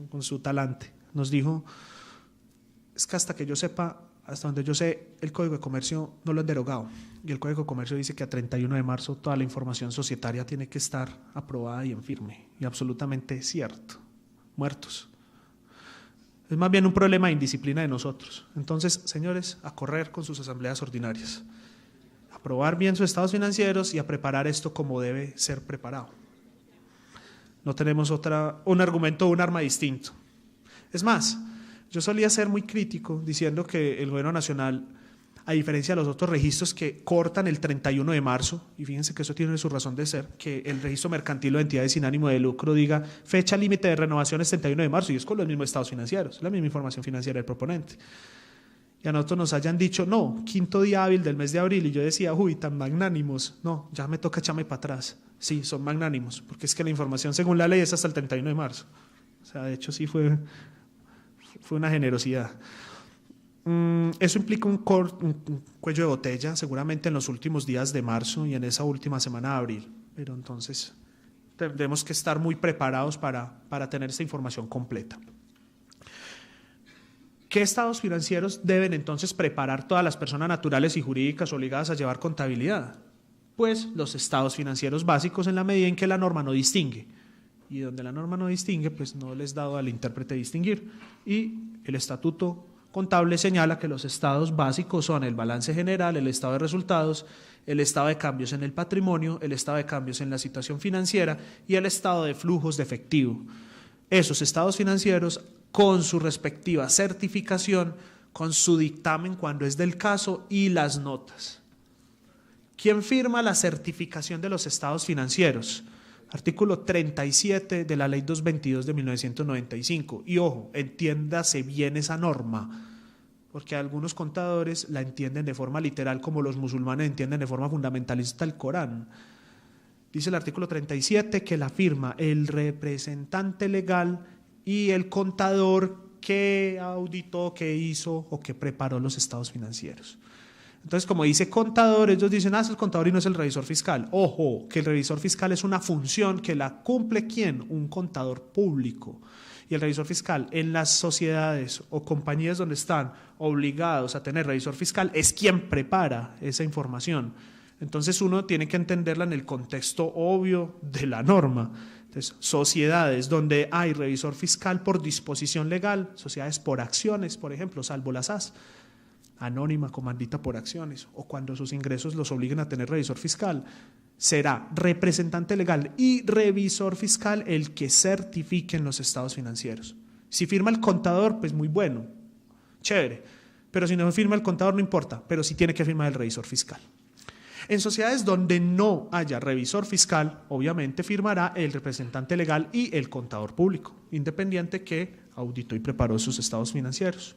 con su talante, nos dijo: es que hasta que yo sepa, hasta donde yo sé, el Código de Comercio no lo han derogado, y el Código de Comercio dice que a 31 de marzo toda la información societaria tiene que estar aprobada y en firme, y absolutamente cierto. Muertos. Es más bien un problema de indisciplina de nosotros. Entonces, señores, a correr con sus asambleas ordinarias, a aprobar bien sus estados financieros y a preparar esto como debe ser preparado. No tenemos un argumento o un arma distinto. Es más, yo solía ser muy crítico diciendo que el gobierno nacional, a diferencia de los otros registros que cortan el 31 de marzo, y fíjense que eso tiene su razón de ser, que el registro mercantil o de entidades sin ánimo de lucro diga fecha límite de renovación es 31 de marzo, y es con los mismos estados financieros, la misma información financiera del proponente. Y a nosotros nos hayan dicho, no, quinto día hábil del mes de abril, y yo decía, uy, tan magnánimos, no, ya me toca echarme para atrás. Sí, son magnánimos, porque es que la información según la ley es hasta el 31 de marzo. O sea, de hecho sí fue una generosidad. Eso implica un cuello de botella seguramente en los últimos días de marzo y en esa última semana de abril, pero entonces tendremos que estar muy preparados para tener esta información completa. ¿Qué estados financieros deben entonces preparar todas las personas naturales y jurídicas obligadas a llevar contabilidad? Pues los estados financieros básicos, en la medida en que la norma no distingue, y donde la norma no distingue, pues no les es dado al intérprete distinguir, y el estatuto contable señala que los estados básicos son el balance general, el estado de resultados, el estado de cambios en el patrimonio, el estado de cambios en la situación financiera y el estado de flujos de efectivo. Esos estados financieros, con su respectiva certificación, con su dictamen cuando es del caso y las notas. ¿Quién firma la certificación de los estados financieros? Artículo 37 de la Ley 222 de 1995. Y ojo, entiéndase bien esa norma, porque algunos contadores la entienden de forma literal, como los musulmanes entienden de forma fundamentalista el Corán. Dice el artículo 37 que la firma el representante legal y el contador que auditó, que hizo o que preparó los estados financieros. Entonces, como dice contador, ellos dicen, es el contador y no es el revisor fiscal. Ojo, que el revisor fiscal es una función que la cumple ¿quién? Un contador público. Y el revisor fiscal en las sociedades o compañías donde están obligados a tener revisor fiscal es quien prepara esa información. Entonces uno tiene que entenderla en el contexto obvio de la norma. Entonces, sociedades donde hay revisor fiscal por disposición legal, sociedades por acciones, por ejemplo, salvo las SAS, anónima, comandita por acciones, o cuando sus ingresos los obliguen a tener revisor fiscal, será representante legal y revisor fiscal el que certifiquen los estados financieros. Si firma el contador, pues muy bueno, chévere, pero si no firma el contador no importa, pero sí tiene que firmar el revisor fiscal. En sociedades donde no haya revisor fiscal, obviamente firmará el representante legal y el contador público, independiente que auditó y preparó sus estados financieros.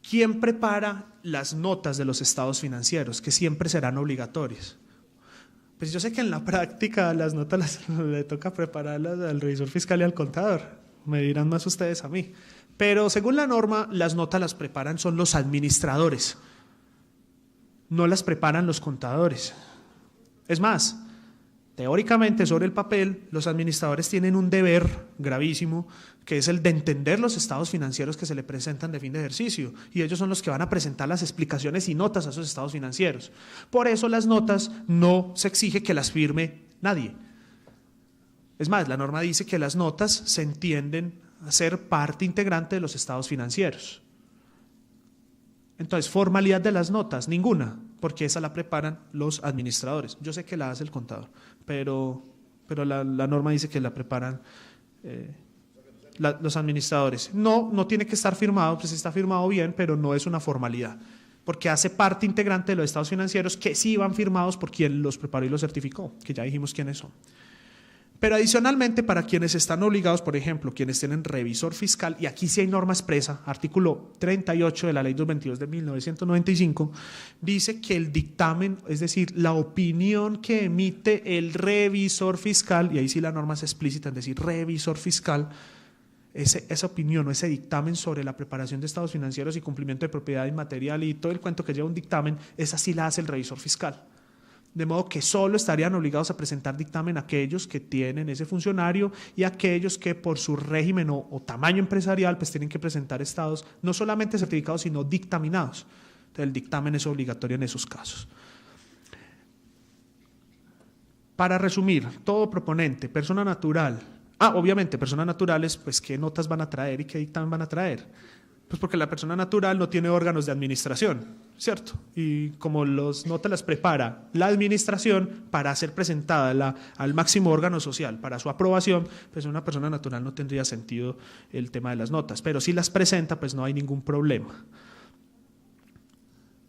¿Quién prepara las notas de los estados financieros, que siempre serán obligatorias? Pues yo sé que en la práctica las notas le toca prepararlas al revisor fiscal y al contador, me dirán más ustedes a mí, pero según la norma las notas las preparan son los administradores, no las preparan los contadores. Es más, teóricamente sobre el papel los administradores tienen un deber gravísimo, que es el de entender los estados financieros que se le presentan de fin de ejercicio, y ellos son los que van a presentar las explicaciones y notas a esos estados financieros. Por eso las notas no se exige que las firme nadie. Es más, la norma dice que las notas se entienden a ser parte integrante de los estados financieros. Entonces, formalidad de las notas, ninguna, porque esa la preparan los administradores. Yo sé que la hace el contador, pero la norma dice que la preparan los administradores. No tiene que estar firmado, pues está firmado bien, pero no es una formalidad, porque hace parte integrante de los estados financieros que sí van firmados por quien los preparó y los certificó, que ya dijimos quiénes son. Pero adicionalmente, para quienes están obligados, por ejemplo, quienes tienen revisor fiscal, y aquí sí hay norma expresa, artículo 38 de la Ley 222 de 1995, dice que el dictamen, es decir, la opinión que emite el revisor fiscal, y ahí sí la norma es explícita, es decir, revisor fiscal, esa opinión o ese dictamen sobre la preparación de estados financieros y cumplimiento de propiedad inmaterial y todo el cuento que lleva un dictamen, esa sí la hace el revisor fiscal. De modo que solo estarían obligados a presentar dictamen aquellos que tienen ese funcionario y aquellos que por su régimen o tamaño empresarial pues tienen que presentar estados no solamente certificados sino dictaminados. Entonces, el dictamen es obligatorio en esos casos. Para resumir, todo proponente, persona natural, obviamente personas naturales, pues qué notas van a traer y qué dictamen van a traer. Pues porque la persona natural no tiene órganos de administración, ¿cierto? Y como las notas las prepara la administración para ser presentada al máximo órgano social para su aprobación, pues una persona natural no tendría sentido el tema de las notas, pero si las presenta, pues no hay ningún problema.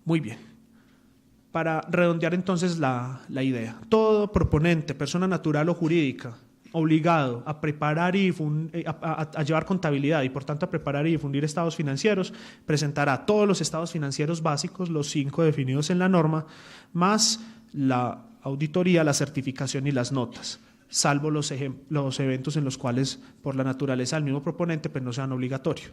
Muy bien. Para redondear entonces la idea, todo proponente, persona natural o jurídica, obligado a preparar y a llevar contabilidad y por tanto a preparar y difundir estados financieros, presentará todos los estados financieros básicos, los 5 definidos en la norma, más la auditoría, la certificación y las notas, salvo los eventos en los cuales por la naturaleza del mismo proponente pues no sean obligatorios.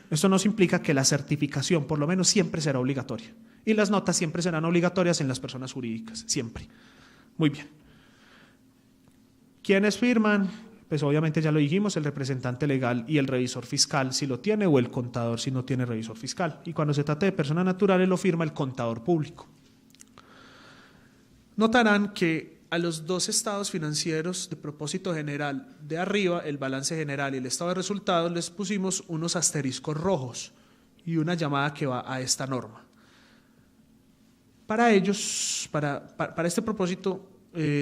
Esto nos implica que la certificación por lo menos siempre será obligatoria y las notas siempre serán obligatorias en las personas jurídicas, siempre. Muy bien. ¿Quiénes firman? Pues obviamente ya lo dijimos, el representante legal y el revisor fiscal si lo tiene o el contador si no tiene revisor fiscal. Y cuando se trate de personas naturales lo firma el contador público. Notarán que a los 2 estados financieros de propósito general de arriba, el balance general y el estado de resultados, les pusimos unos asteriscos rojos y una llamada que va a esta norma. Para ellos, para este propósito,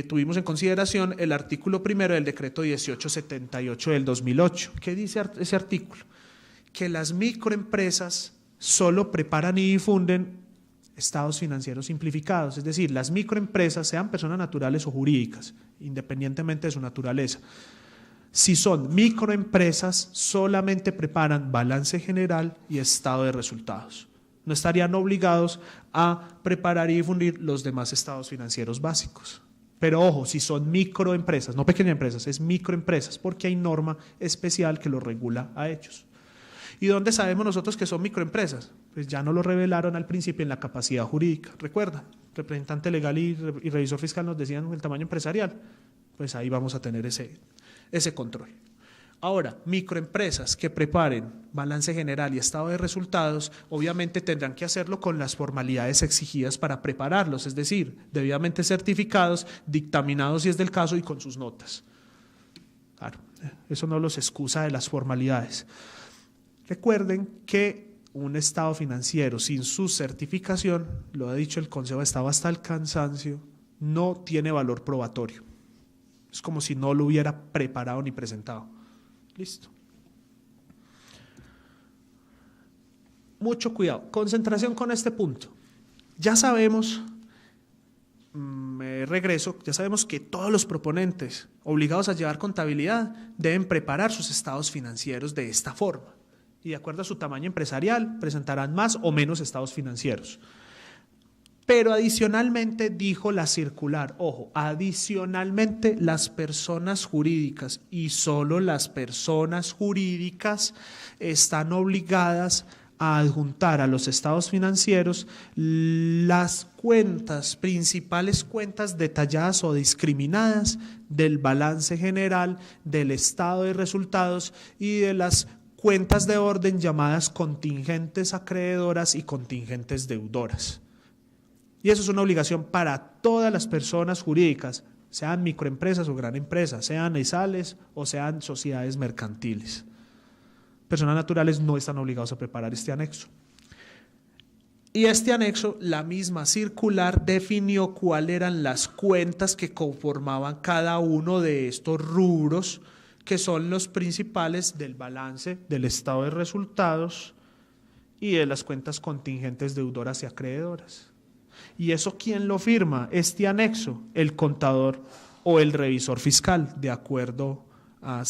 tuvimos en consideración el artículo 1 del decreto 1878 del 2008. ¿Qué dice ese artículo? Que las microempresas solo preparan y difunden estados financieros simplificados, es decir, las microempresas, sean personas naturales o jurídicas, independientemente de su naturaleza, si son microempresas, solamente preparan balance general y estado de resultados. No estarían obligados a preparar y difundir los demás estados financieros básicos. Pero ojo, si son microempresas, no pequeñas empresas, es microempresas, porque hay norma especial que lo regula a ellos. ¿Y dónde sabemos nosotros que son microempresas? Pues ya nos lo revelaron al principio en la capacidad jurídica. ¿Recuerdan? Representante legal y revisor fiscal nos decían el tamaño empresarial. Pues ahí vamos a tener ese control. Ahora, microempresas que preparen balance general y estado de resultados, obviamente tendrán que hacerlo con las formalidades exigidas para prepararlos, es decir, debidamente certificados, dictaminados si es del caso y con sus notas. Claro, eso no los excusa de las formalidades. Recuerden que un estado financiero sin su certificación, lo ha dicho el Consejo de Estado hasta el cansancio, no tiene valor probatorio. Es como si no lo hubiera preparado ni presentado. Listo. Mucho cuidado, concentración con este punto. Ya sabemos, ya sabemos que todos los proponentes obligados a llevar contabilidad deben preparar sus estados financieros de esta forma y de acuerdo a su tamaño empresarial presentarán más o menos estados financieros. Pero adicionalmente dijo la circular, ojo, adicionalmente las personas jurídicas y solo las personas jurídicas están obligadas a adjuntar a los estados financieros las cuentas, principales cuentas detalladas o discriminadas del balance general, del estado de resultados y de las cuentas de orden llamadas contingentes acreedoras y contingentes deudoras. Y eso es una obligación para todas las personas jurídicas, sean microempresas o gran empresas, sean ESALes o sean sociedades mercantiles. Personas naturales no están obligados a preparar este anexo. Y este anexo, la misma circular, definió cuáles eran las cuentas que conformaban cada uno de estos rubros, que son los principales del balance del estado de resultados y de las cuentas contingentes deudoras y acreedoras. ¿Y eso quién lo firma? Este anexo, el contador o el revisor fiscal, de acuerdo a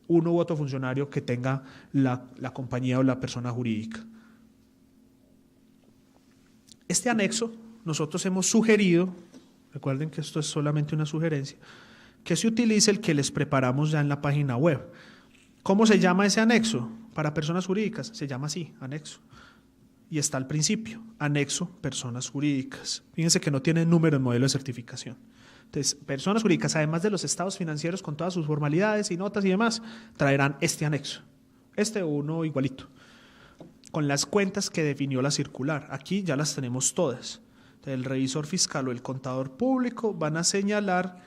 uno u otro funcionario que tenga la compañía o la persona jurídica. Este anexo, nosotros hemos sugerido, recuerden que esto es solamente una sugerencia, que se utilice el que les preparamos ya en la página web. ¿Cómo se llama ese anexo? Para personas jurídicas, se llama así, anexo. Y está al principio, anexo personas jurídicas. Fíjense que no tiene número en modelo de certificación. Entonces, personas jurídicas, además de los estados financieros con todas sus formalidades y notas y demás, traerán este anexo, este uno igualito, con las cuentas que definió la circular. Aquí ya las tenemos todas. Entonces, el revisor fiscal o el contador público van a señalar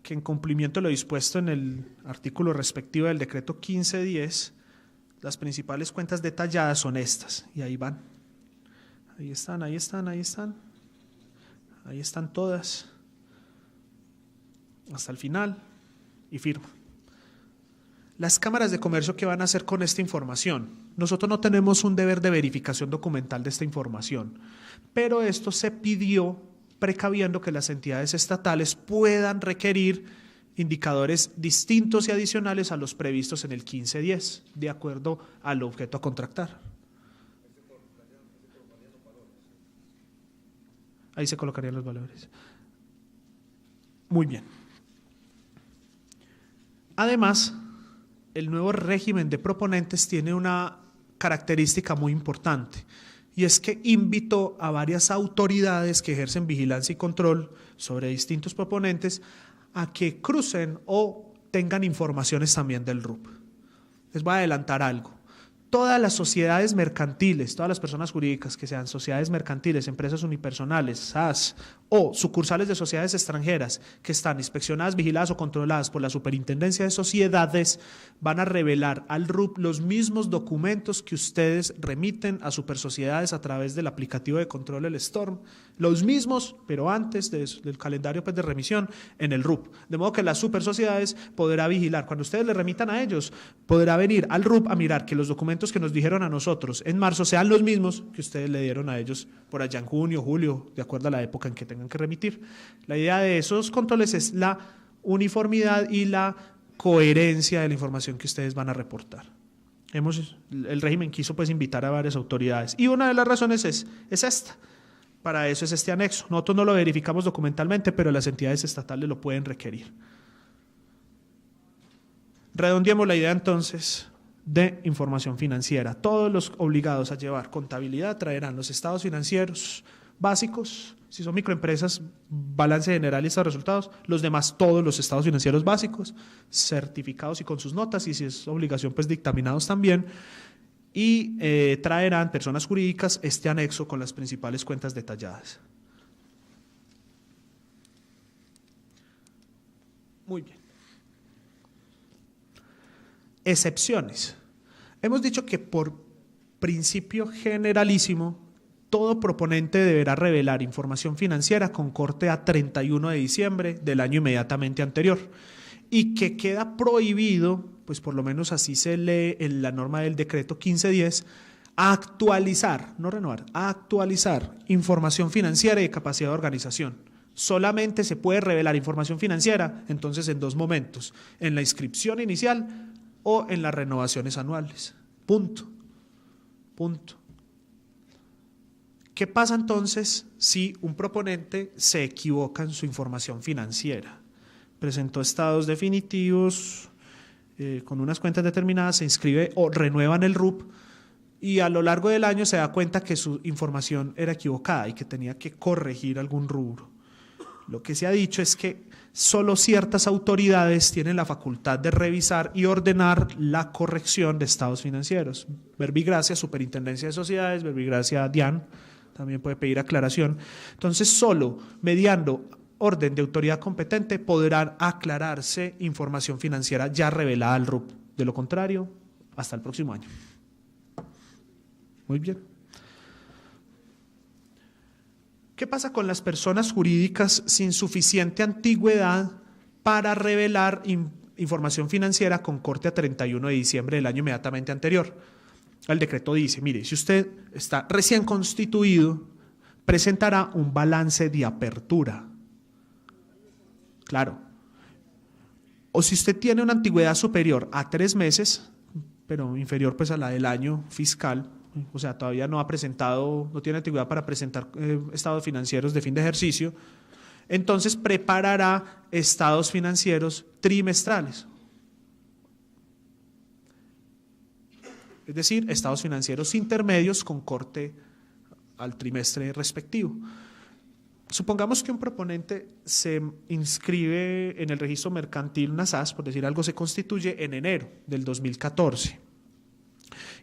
que en cumplimiento de lo dispuesto en el artículo respectivo del decreto 1510, las principales cuentas detalladas son estas, y ahí van. Ahí están, ahí están, ahí están. Ahí están todas. Hasta el final, y firma. Las cámaras de comercio, ¿qué van a hacer con esta información? Nosotros no tenemos un deber de verificación documental de esta información, pero esto se pidió precaviendo que las entidades estatales puedan requerir indicadores distintos y adicionales a los previstos en el 1510, de acuerdo al objeto a contractar. Ahí se colocarían los valores. Muy bien. Además, el nuevo régimen de proponentes tiene una característica muy importante, y es que invitó a varias autoridades que ejercen vigilancia y control sobre distintos proponentes a que crucen o tengan informaciones también del RUP. Les voy a adelantar algo. Todas las sociedades mercantiles, todas las personas jurídicas que sean sociedades mercantiles, empresas unipersonales, SAS o sucursales de sociedades extranjeras que están inspeccionadas, vigiladas o controladas por la Superintendencia de Sociedades, van a revelar al RUP los mismos documentos que ustedes remiten a supersociedades a través del aplicativo de control, el STORM, los mismos, pero antes del calendario de remisión en el RUP. De modo que las supersociedades podrá vigilar, cuando ustedes le remitan a ellos, podrá venir al RUP a mirar que los documentos que nos dijeron a nosotros en marzo sean los mismos que ustedes le dieron a ellos por allá en junio, julio, de acuerdo a la época en que tengan que remitir. La idea de esos controles es la uniformidad y la coherencia de la información que ustedes van a reportar. El régimen quiso pues invitar a varias autoridades y una de las razones es esta. Para eso es este anexo. Nosotros no lo verificamos documentalmente, pero las entidades estatales lo pueden requerir. Redondeemos la idea entonces de información financiera. Todos los obligados a llevar contabilidad traerán los estados financieros básicos, si son microempresas, balance general y estos resultados, los demás todos los estados financieros básicos, certificados y con sus notas, y si es obligación pues dictaminados también, y traerán personas jurídicas este anexo con las principales cuentas detalladas. Muy bien. Excepciones. Hemos dicho que por principio generalísimo, todo proponente deberá revelar información financiera con corte a 31 de diciembre del año inmediatamente anterior, y que queda prohibido, pues por lo menos así se lee en la norma del decreto 1510, actualizar, no renovar, actualizar información financiera y de capacidad de organización. Solamente se puede revelar información financiera, entonces, en dos momentos: en la inscripción inicial o en las renovaciones anuales. Punto. ¿Qué pasa entonces si un proponente se equivoca en su información financiera? Presentó estados definitivos con unas cuentas determinadas, se inscribe o renueva en el RUP y a lo largo del año se da cuenta que su información era equivocada y que tenía que corregir algún rubro. Lo que se ha dicho es que solo ciertas autoridades tienen la facultad de revisar y ordenar la corrección de estados financieros. Verbigracia, Superintendencia de Sociedades, verbigracia DIAN, también puede pedir aclaración. Entonces, solo mediando orden de autoridad competente podrán aclararse información financiera ya revelada al RUP. De lo contrario, hasta el próximo año. Muy bien. ¿Qué pasa con las personas jurídicas sin suficiente antigüedad para revelar información financiera con corte a 31 de diciembre del año inmediatamente anterior? El decreto dice, mire, si usted está recién constituido, presentará un balance de apertura. Claro. O si usted tiene una antigüedad superior a 3 meses, pero inferior pues a la del año fiscal, o sea, todavía no ha presentado, no tiene antigüedad para presentar estados financieros de fin de ejercicio, entonces preparará estados financieros trimestrales. Es decir, estados financieros intermedios con corte al trimestre respectivo. Supongamos que un proponente se inscribe en el registro mercantil, una SAS, por decir algo, se constituye en enero del 2014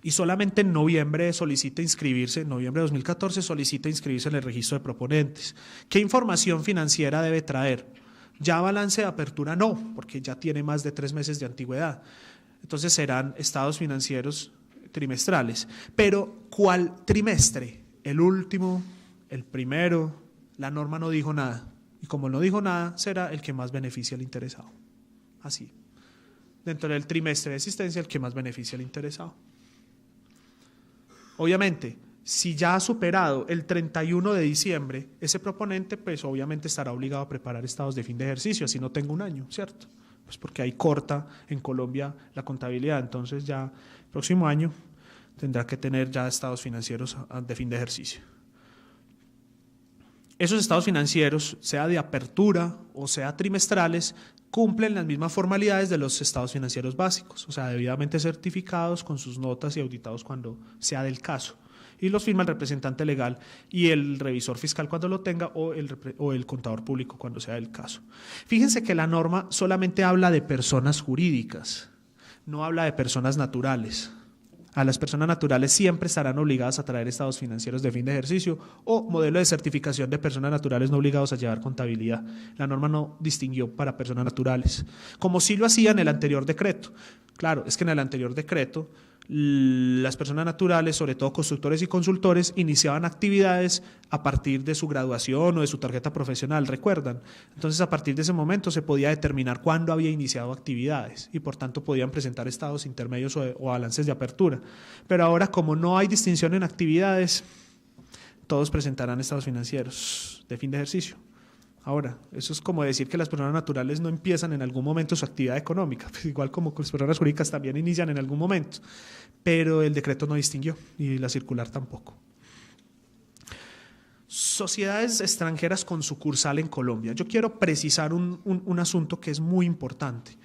y solamente en noviembre solicita inscribirse, en noviembre de 2014 solicita inscribirse en el registro de proponentes. ¿Qué información financiera debe traer? Ya balance de apertura no, porque ya tiene más de 3 meses de antigüedad. Entonces serán estados financieros trimestrales. Pero ¿cuál trimestre? ¿El último? ¿El primero? La norma no dijo nada, y como no dijo nada, será el que más beneficia al interesado. Así, dentro del trimestre de existencia, el que más beneficia al interesado. Obviamente, si ya ha superado el 31 de diciembre, ese proponente, pues obviamente estará obligado a preparar estados de fin de ejercicio, así no tenga un año, ¿cierto? Pues porque ahí corta en Colombia la contabilidad, entonces ya el próximo año tendrá que tener ya estados financieros de fin de ejercicio. Esos estados financieros, sea de apertura o sea trimestrales, cumplen las mismas formalidades de los estados financieros básicos, o sea, debidamente certificados con sus notas y auditados cuando sea del caso. Y los firma el representante legal y el revisor fiscal cuando lo tenga o el contador público cuando sea del caso. Fíjense que la norma solamente habla de personas jurídicas, no habla de personas naturales. A las personas naturales siempre estarán obligadas a traer estados financieros de fin de ejercicio o modelo de certificación de personas naturales no obligados a llevar contabilidad. La norma no distinguió para personas naturales, como sí lo hacía en el anterior decreto. Claro, es que en el anterior decreto las personas naturales, sobre todo constructores y consultores, iniciaban actividades a partir de su graduación o de su tarjeta profesional, ¿recuerdan? Entonces, a partir de ese momento se podía determinar cuándo había iniciado actividades y por tanto podían presentar estados intermedios o balances de apertura. Pero ahora, como no hay distinción en actividades, todos presentarán estados financieros de fin de ejercicio. Ahora, eso es como decir que las personas naturales no empiezan en algún momento su actividad económica, pues igual como las personas jurídicas también inician en algún momento, pero el decreto no distinguió y la circular tampoco. Sociedades extranjeras con sucursal en Colombia. Yo quiero precisar un asunto que es muy importante,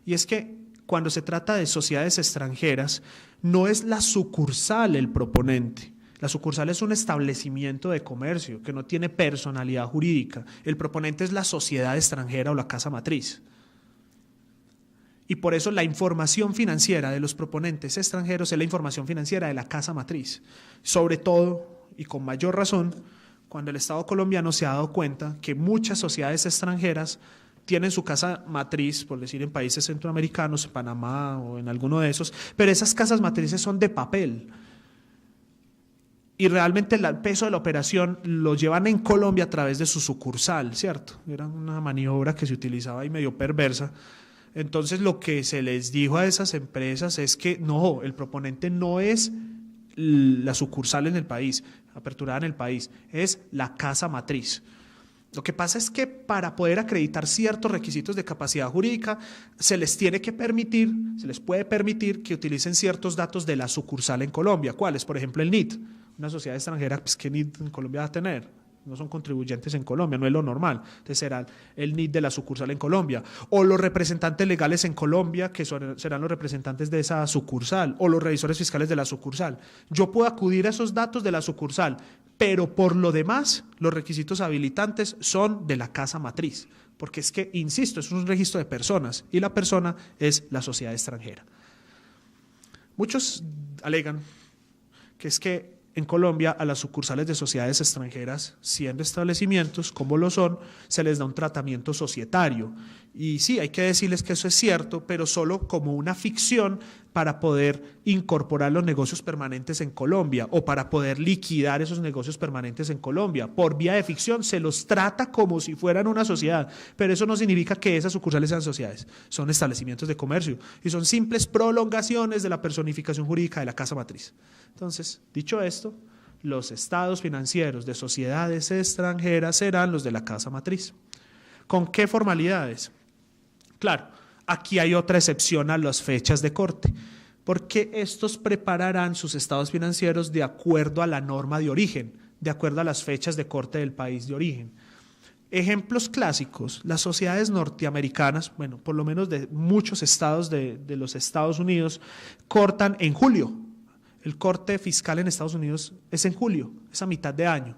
y es que cuando se trata de sociedades extranjeras, no es la sucursal el proponente. La sucursal es un establecimiento de comercio que no tiene personalidad jurídica. El proponente es la sociedad extranjera o la casa matriz. Y por eso la información financiera de los proponentes extranjeros es la información financiera de la casa matriz. Sobre todo, y con mayor razón, cuando el Estado colombiano se ha dado cuenta que muchas sociedades extranjeras tienen su casa matriz, por decir en países centroamericanos, en Panamá o en alguno de esos, pero esas casas matrices son de papel. Y realmente el peso de la operación lo llevan en Colombia a través de su sucursal, ¿cierto? Era una maniobra que se utilizaba ahí medio perversa. Entonces lo que se les dijo a esas empresas es que no, el proponente no es la sucursal en el país, aperturada en el país, es la casa matriz. Lo que pasa es que para poder acreditar ciertos requisitos de capacidad jurídica se les puede permitir que utilicen ciertos datos de la sucursal en Colombia. ¿Cuáles? Por ejemplo, el NIT. Una sociedad extranjera, pues ¿qué NIT en Colombia va a tener? No son contribuyentes en Colombia, no es lo normal. Entonces será el NIT de la sucursal en Colombia. O los representantes legales en Colombia, que serán los representantes de esa sucursal, o los revisores fiscales de la sucursal. Yo puedo acudir a esos datos de la sucursal, pero por lo demás, los requisitos habilitantes son de la casa matriz. Porque es que, insisto, es un registro de personas y la persona es la sociedad extranjera. Muchos alegan que es que en Colombia a las sucursales de sociedades extranjeras, siendo establecimientos como lo son, se les da un tratamiento societario. Y sí, hay que decirles que eso es cierto, pero solo como una ficción para poder incorporar los negocios permanentes en Colombia o para poder liquidar esos negocios permanentes en Colombia. Por vía de ficción se los trata como si fueran una sociedad, pero eso no significa que esas sucursales sean sociedades, son establecimientos de comercio y son simples prolongaciones de la personificación jurídica de la casa matriz. Entonces, dicho esto, los estados financieros de sociedades extranjeras serán los de la casa matriz. ¿Con qué formalidades? Claro, aquí hay otra excepción a las fechas de corte, porque estos prepararán sus estados financieros de acuerdo a la norma de origen, de acuerdo a las fechas de corte del país de origen. Ejemplos clásicos, las sociedades norteamericanas, bueno, por lo menos de muchos estados de los Estados Unidos, cortan en julio. El corte fiscal en Estados Unidos es en julio, es a mitad de año.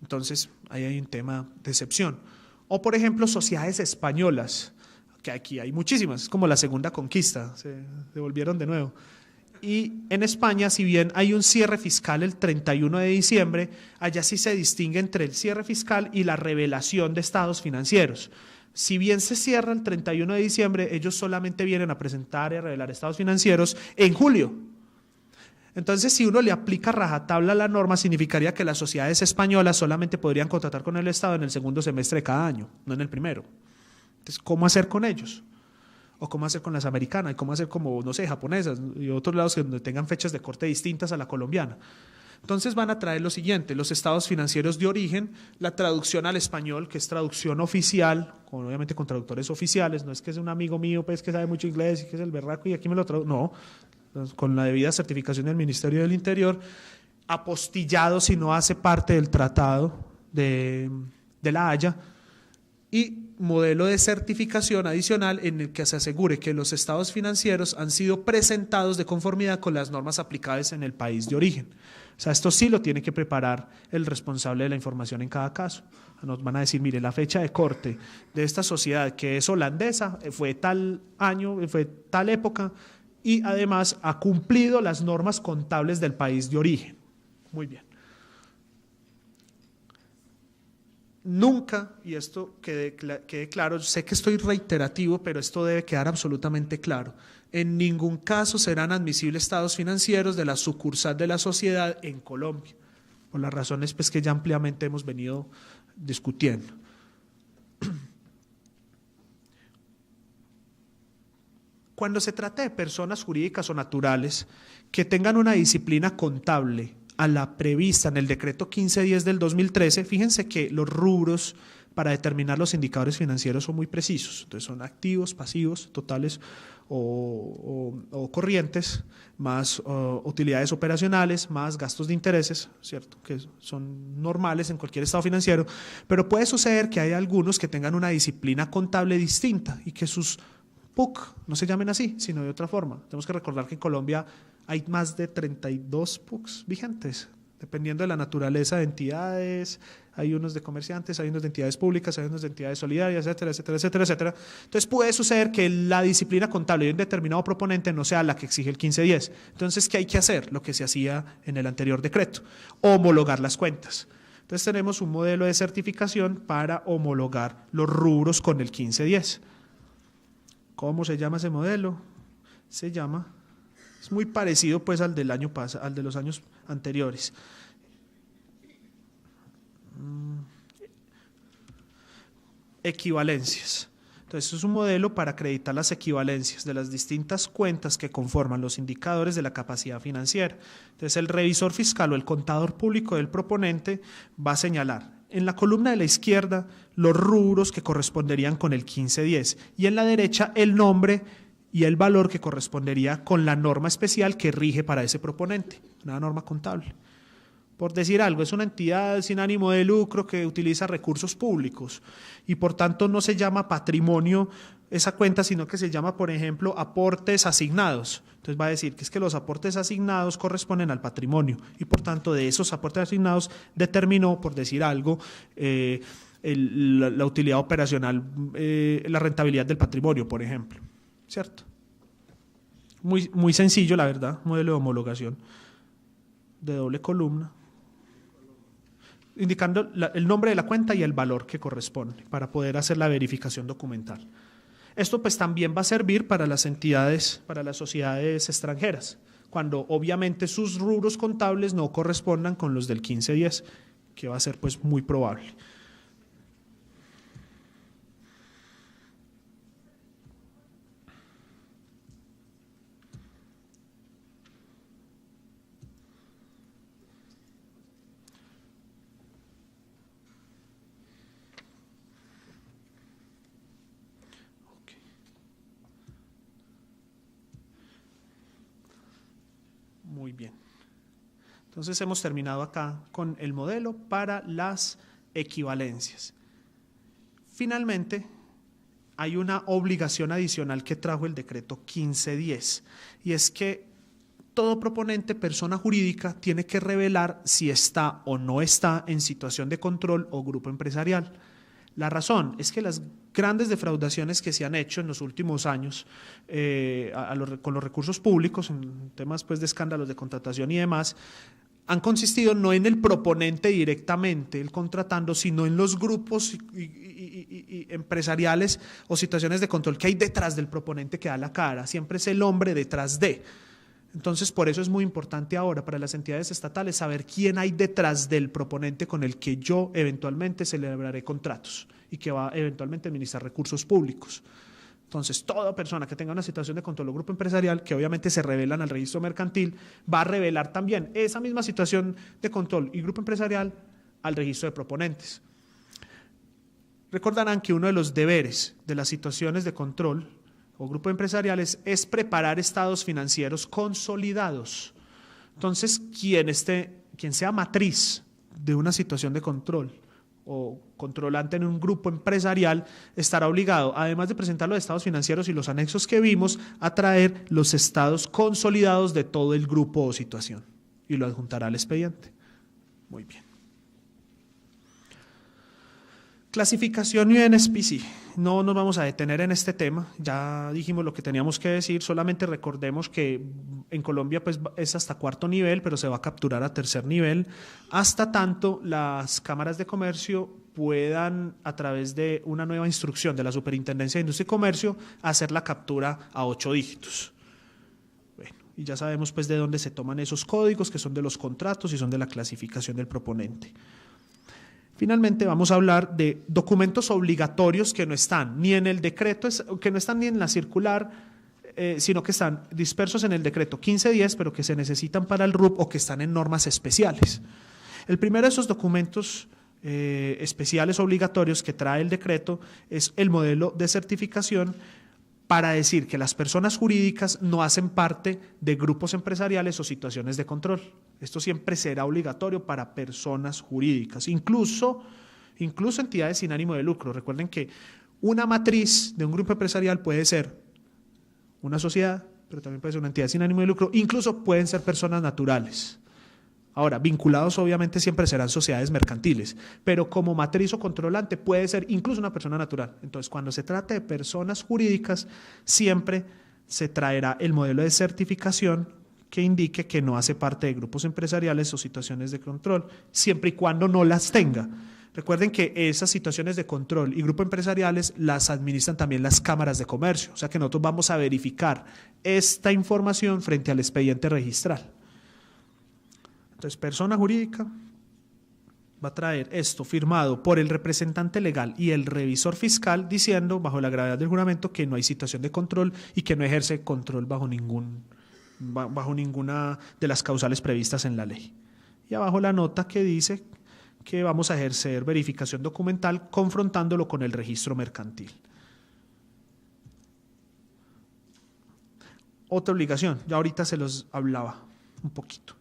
Entonces, ahí hay un tema de excepción. O, por ejemplo, sociedades españolas, que aquí hay muchísimas, es como la segunda conquista, se devolvieron de nuevo. Y en España, si bien hay un cierre fiscal el 31 de diciembre, allá sí se distingue entre el cierre fiscal y la revelación de estados financieros. Si bien se cierra el 31 de diciembre, ellos solamente vienen a presentar y a revelar estados financieros en julio. Entonces, si uno le aplica rajatabla a la norma, significaría que las sociedades españolas solamente podrían contratar con el Estado en el segundo semestre de cada año, no en el primero. Entonces, ¿cómo hacer con ellos? ¿O cómo hacer con las americanas? ¿Y cómo hacer como, no sé, japonesas y otros lados que tengan fechas de corte distintas a la colombiana? Entonces van a traer lo siguiente, los estados financieros de origen, la traducción al español, que es traducción oficial, obviamente con traductores oficiales, no es que es un amigo mío pues, que sabe mucho inglés y que es el berraco y aquí me lo traduce, no, con la debida certificación del Ministerio del Interior, apostillado si no hace parte del tratado de La Haya, y modelo de certificación adicional en el que se asegure que los estados financieros han sido presentados de conformidad con las normas aplicables en el país de origen. O sea, esto sí lo tiene que preparar el responsable de la información en cada caso. Nos van a decir, mire, la fecha de corte de esta sociedad que es holandesa fue tal año, fue tal época, y además ha cumplido las normas contables del país de origen. Muy bien. Nunca, y esto quede claro, sé que estoy reiterativo, pero esto debe quedar absolutamente claro, en ningún caso serán admisibles estados financieros de la sucursal de la sociedad en Colombia, por las razones pues, que ya ampliamente hemos venido discutiendo. Cuando se trata de personas jurídicas o naturales que tengan una disciplina contable a la prevista en el decreto 1510 del 2013, fíjense que los rubros para determinar los indicadores financieros son muy precisos. Entonces son activos, pasivos, totales o corrientes, más utilidades operacionales, más gastos de intereses, ¿cierto? Que son normales en cualquier estado financiero, pero puede suceder que hay algunos que tengan una disciplina contable distinta y que sus PUC no se llamen así, sino de otra forma. Tenemos que recordar que en Colombia hay más de 32 PUCs vigentes, dependiendo de la naturaleza de entidades, hay unos de comerciantes, hay unos de entidades públicas, hay unos de entidades solidarias, etcétera, etcétera, etcétera, etcétera. Entonces puede suceder que la disciplina contable de un determinado proponente no sea la que exige el 1510. Entonces, ¿qué hay que hacer? Lo que se hacía en el anterior decreto, homologar las cuentas. Entonces tenemos un modelo de certificación para homologar los rubros con el 1510. ¿Cómo se llama ese modelo? Se llama, es muy parecido pues al del año pasado, al de los años anteriores. Equivalencias. Entonces es un modelo para acreditar las equivalencias de las distintas cuentas que conforman los indicadores de la capacidad financiera. Entonces el revisor fiscal o el contador público del proponente va a señalar en la columna de la izquierda los rubros que corresponderían con el 1510 y en la derecha el nombre y el valor que correspondería con la norma especial que rige para ese proponente, una norma contable. Por decir algo, es una entidad sin ánimo de lucro que utiliza recursos públicos y por tanto no se llama patrimonio esa cuenta, sino que se llama, por ejemplo, aportes asignados. Entonces va a decir que es que los aportes asignados corresponden al patrimonio y por tanto de esos aportes asignados determinó, por decir algo, la utilidad operacional, la rentabilidad del patrimonio, por ejemplo. ¿Cierto? Muy, muy sencillo, la verdad, modelo de homologación de doble columna, indicando el nombre de la cuenta y el valor que corresponde para poder hacer la verificación documental. Esto pues también va a servir para las entidades, para las sociedades extranjeras, cuando obviamente sus rubros contables no correspondan con los del 1510, que va a ser pues muy probable. Muy bien. Entonces hemos terminado acá con el modelo para las equivalencias. Finalmente, hay una obligación adicional que trajo el decreto 1510, y es que todo proponente, persona jurídica, tiene que revelar si está o no está en situación de control o grupo empresarial. La razón es que las grandes defraudaciones que se han hecho en los últimos años con los recursos públicos, en temas pues, de escándalos de contratación y demás, han consistido no en el proponente directamente, el contratando, sino en los grupos y empresariales o situaciones de control que hay detrás del proponente que da la cara. Siempre es el hombre detrás de. Entonces, por eso es muy importante ahora para las entidades estatales saber quién hay detrás del proponente con el que yo eventualmente celebraré contratos y que va eventualmente a administrar recursos públicos. Entonces, toda persona que tenga una situación de control o grupo empresarial, que obviamente se revelan al registro mercantil, va a revelar también esa misma situación de control y grupo empresarial al registro de proponentes. Recordarán que uno de los deberes de las situaciones de control o grupos empresariales es preparar estados financieros consolidados. Entonces, quien sea matriz de una situación de control o controlante en un grupo empresarial estará obligado, además de presentar los estados financieros y los anexos que vimos, a traer los estados consolidados de todo el grupo o situación y lo adjuntará al expediente. Muy bien. Clasificación y NSPC. No nos vamos a detener en este tema, ya dijimos lo que teníamos que decir, solamente recordemos que en Colombia pues, es hasta cuarto nivel, pero se va a capturar a tercer nivel, hasta tanto las cámaras de comercio puedan, a través de una nueva instrucción de la Superintendencia de Industria y Comercio, hacer la captura a 8 dígitos. Bueno, y ya sabemos pues de dónde se toman esos códigos, que son de los contratos y son de la clasificación del proponente. Finalmente vamos a hablar de documentos obligatorios que no están ni en el decreto, que no están ni en la circular, sino que están dispersos en el decreto 1510, pero que se necesitan para el RUP o que están en normas especiales. El primero de esos documentos especiales obligatorios que trae el decreto es el modelo de certificación para decir que las personas jurídicas no hacen parte de grupos empresariales o situaciones de control. Esto siempre será obligatorio para personas jurídicas, incluso entidades sin ánimo de lucro. Recuerden que una matriz de un grupo empresarial puede ser una sociedad, pero también puede ser una entidad sin ánimo de lucro, incluso pueden ser personas naturales. Ahora, vinculados obviamente siempre serán sociedades mercantiles, pero como matriz o controlante puede ser incluso una persona natural. Entonces, cuando se trate de personas jurídicas, siempre se traerá el modelo de certificación que indique que no hace parte de grupos empresariales o situaciones de control, siempre y cuando no las tenga. Recuerden que esas situaciones de control y grupos empresariales las administran también las cámaras de comercio, o sea que nosotros vamos a verificar esta información frente al expediente registral. Entonces, persona jurídica va a traer esto firmado por el representante legal y el revisor fiscal diciendo, bajo la gravedad del juramento, que no hay situación de control y que no ejerce control bajo ninguna de las causales previstas en la ley. Y abajo la nota que dice que vamos a ejercer verificación documental confrontándolo con el registro mercantil. Otra obligación, ya ahorita se los hablaba un poquito.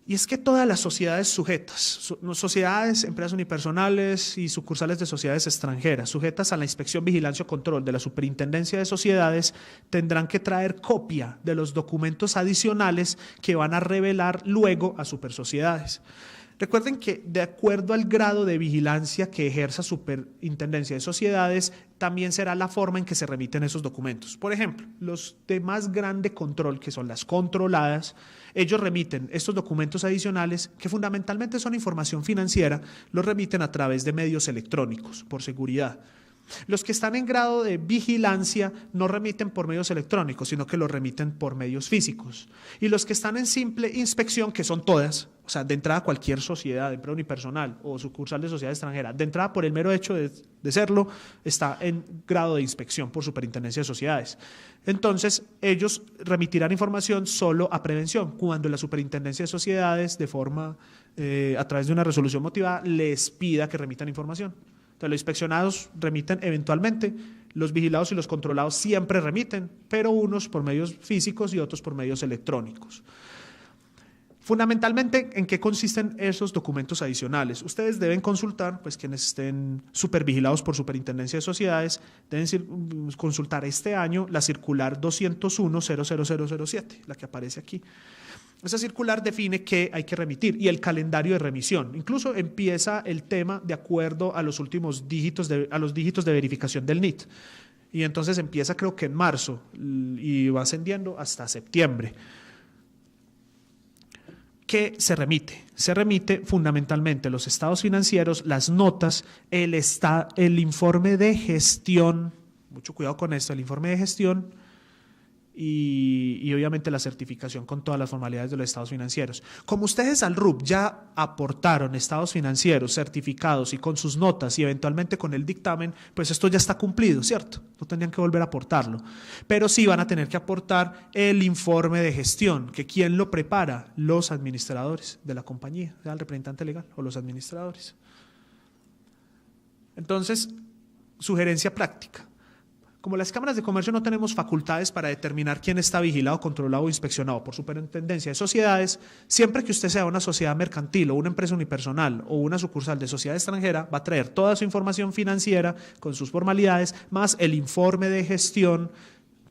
Y es que todas las sociedades sujetas, sociedades, empresas unipersonales y sucursales de sociedades extranjeras, sujetas a la inspección, vigilancia o control de la Superintendencia de Sociedades, tendrán que traer copia de los documentos adicionales que van a revelar luego a supersociedades. Recuerden que de acuerdo al grado de vigilancia que ejerza Superintendencia de Sociedades, también será la forma en que se remiten esos documentos. Por ejemplo, los de más grande control, que son las controladas, ellos remiten estos documentos adicionales, que fundamentalmente son información financiera, los remiten a través de medios electrónicos, por seguridad. Los que están en grado de vigilancia no remiten por medios electrónicos, sino que lo remiten por medios físicos. Y los que están en simple inspección, que son todas, o sea, de entrada cualquier sociedad, de empleo unipersonal o sucursal de sociedad extranjera, de entrada por el mero hecho de serlo, está en grado de inspección por Superintendencia de Sociedades. Entonces, ellos remitirán información solo a prevención, cuando la Superintendencia de Sociedades, de forma, a través de una resolución motivada, les pida que remitan información. Entonces, los inspeccionados remiten eventualmente, los vigilados y los controlados siempre remiten, pero unos por medios físicos y otros por medios electrónicos. Fundamentalmente, ¿en qué consisten esos documentos adicionales? Ustedes deben consultar, pues quienes estén supervigilados por Superintendencia de Sociedades, deben consultar este año la circular 201-00007, la que aparece aquí. Esa circular define qué hay que remitir y el calendario de remisión. Incluso empieza el tema de acuerdo a los últimos dígitos a los dígitos de verificación del NIT. Y entonces empieza, creo que en marzo, y va ascendiendo hasta septiembre. ¿Qué se remite? Se remite fundamentalmente los estados financieros, las notas, el informe de gestión, mucho cuidado con esto, el informe de gestión y obviamente la certificación con todas las formalidades de los estados financieros. Como ustedes al RUP ya aportaron estados financieros certificados y con sus notas y eventualmente con el dictamen, pues esto ya está cumplido, ¿cierto? No tendrían que volver a aportarlo. Pero sí van a tener que aportar el informe de gestión, que ¿quién lo prepara? Los administradores de la compañía, sea el representante legal o los administradores. Entonces, sugerencia práctica. Como las cámaras de comercio no tenemos facultades para determinar quién está vigilado, controlado o inspeccionado por Superintendencia de Sociedades, siempre que usted sea una sociedad mercantil o una empresa unipersonal o una sucursal de sociedad extranjera, va a traer toda su información financiera con sus formalidades, más el informe de gestión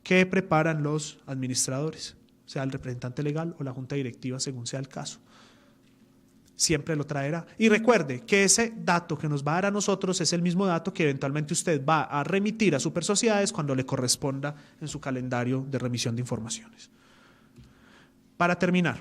que preparan los administradores, sea el representante legal o la junta directiva, según sea el caso. Siempre lo traerá. Y recuerde que ese dato que nos va a dar a nosotros es el mismo dato que eventualmente usted va a remitir a Supersociedades cuando le corresponda en su calendario de remisión de informaciones. Para terminar,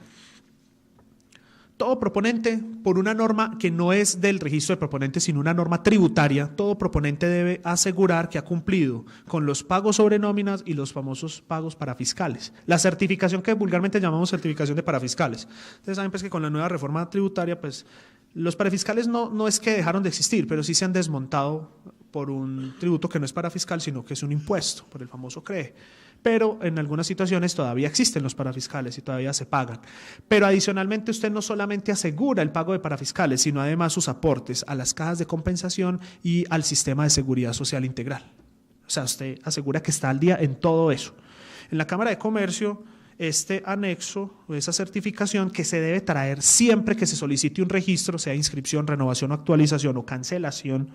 todo proponente, por una norma que no es del registro de proponentes, sino una norma tributaria, todo proponente debe asegurar que ha cumplido con los pagos sobre nóminas y los famosos pagos parafiscales. La certificación que vulgarmente llamamos certificación de parafiscales. Ustedes saben pues que con la nueva reforma tributaria, pues los parafiscales no es que dejaron de existir, pero sí se han desmontado por un tributo que no es parafiscal, sino que es un impuesto, por el famoso CREE. Pero en algunas situaciones todavía existen los parafiscales y todavía se pagan. Pero adicionalmente usted no solamente asegura el pago de parafiscales, sino además sus aportes a las cajas de compensación y al sistema de seguridad social integral. O sea, usted asegura que está al día en todo eso. En la Cámara de Comercio, este anexo o esa certificación que se debe traer siempre que se solicite un registro, sea inscripción, renovación o actualización o cancelación,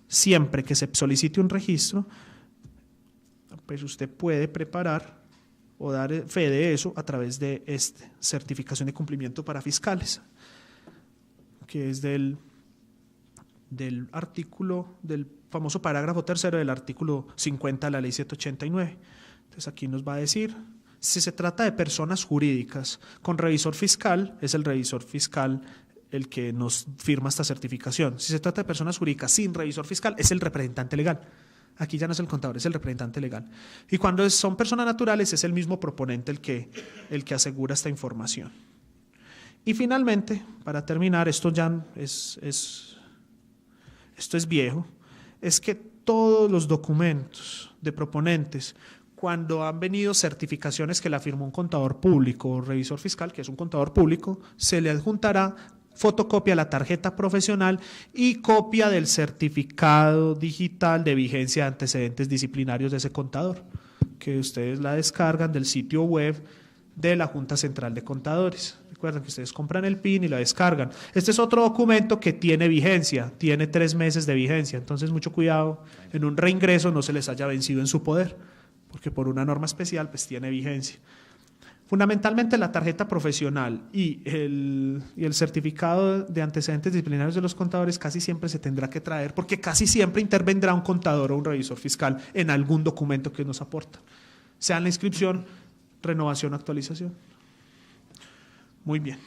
siempre que se solicite un registro, pues usted puede preparar o dar fe de eso a través de esta certificación de cumplimiento para fiscales, que es del artículo, del famoso parágrafo tercero del artículo 50 de la ley 789. Entonces aquí nos va a decir, si se trata de personas jurídicas con revisor fiscal, es el revisor fiscal el que nos firma esta certificación. Si se trata de personas jurídicas sin revisor fiscal, es el representante legal. Aquí ya no es el contador, es el representante legal. Y cuando son personas naturales, es el mismo proponente el que asegura esta información. Y finalmente, para terminar, esto es viejo, es que todos los documentos de proponentes, cuando han venido certificaciones que la firmó un contador público o revisor fiscal, que es un contador público, se le adjuntará fotocopia de la tarjeta profesional y copia del certificado digital de vigencia de antecedentes disciplinarios de ese contador, que ustedes la descargan del sitio web de la Junta Central de Contadores. Recuerden que ustedes compran el PIN y la descargan. Este es otro documento que tiene vigencia, tiene 3 meses de vigencia, entonces mucho cuidado en un reingreso no se les haya vencido en su poder, porque por una norma especial pues tiene vigencia. Fundamentalmente la tarjeta profesional y el certificado de antecedentes disciplinarios de los contadores casi siempre se tendrá que traer porque casi siempre intervendrá un contador o un revisor fiscal en algún documento que nos aporta, sea en la inscripción, renovación o actualización. Muy bien.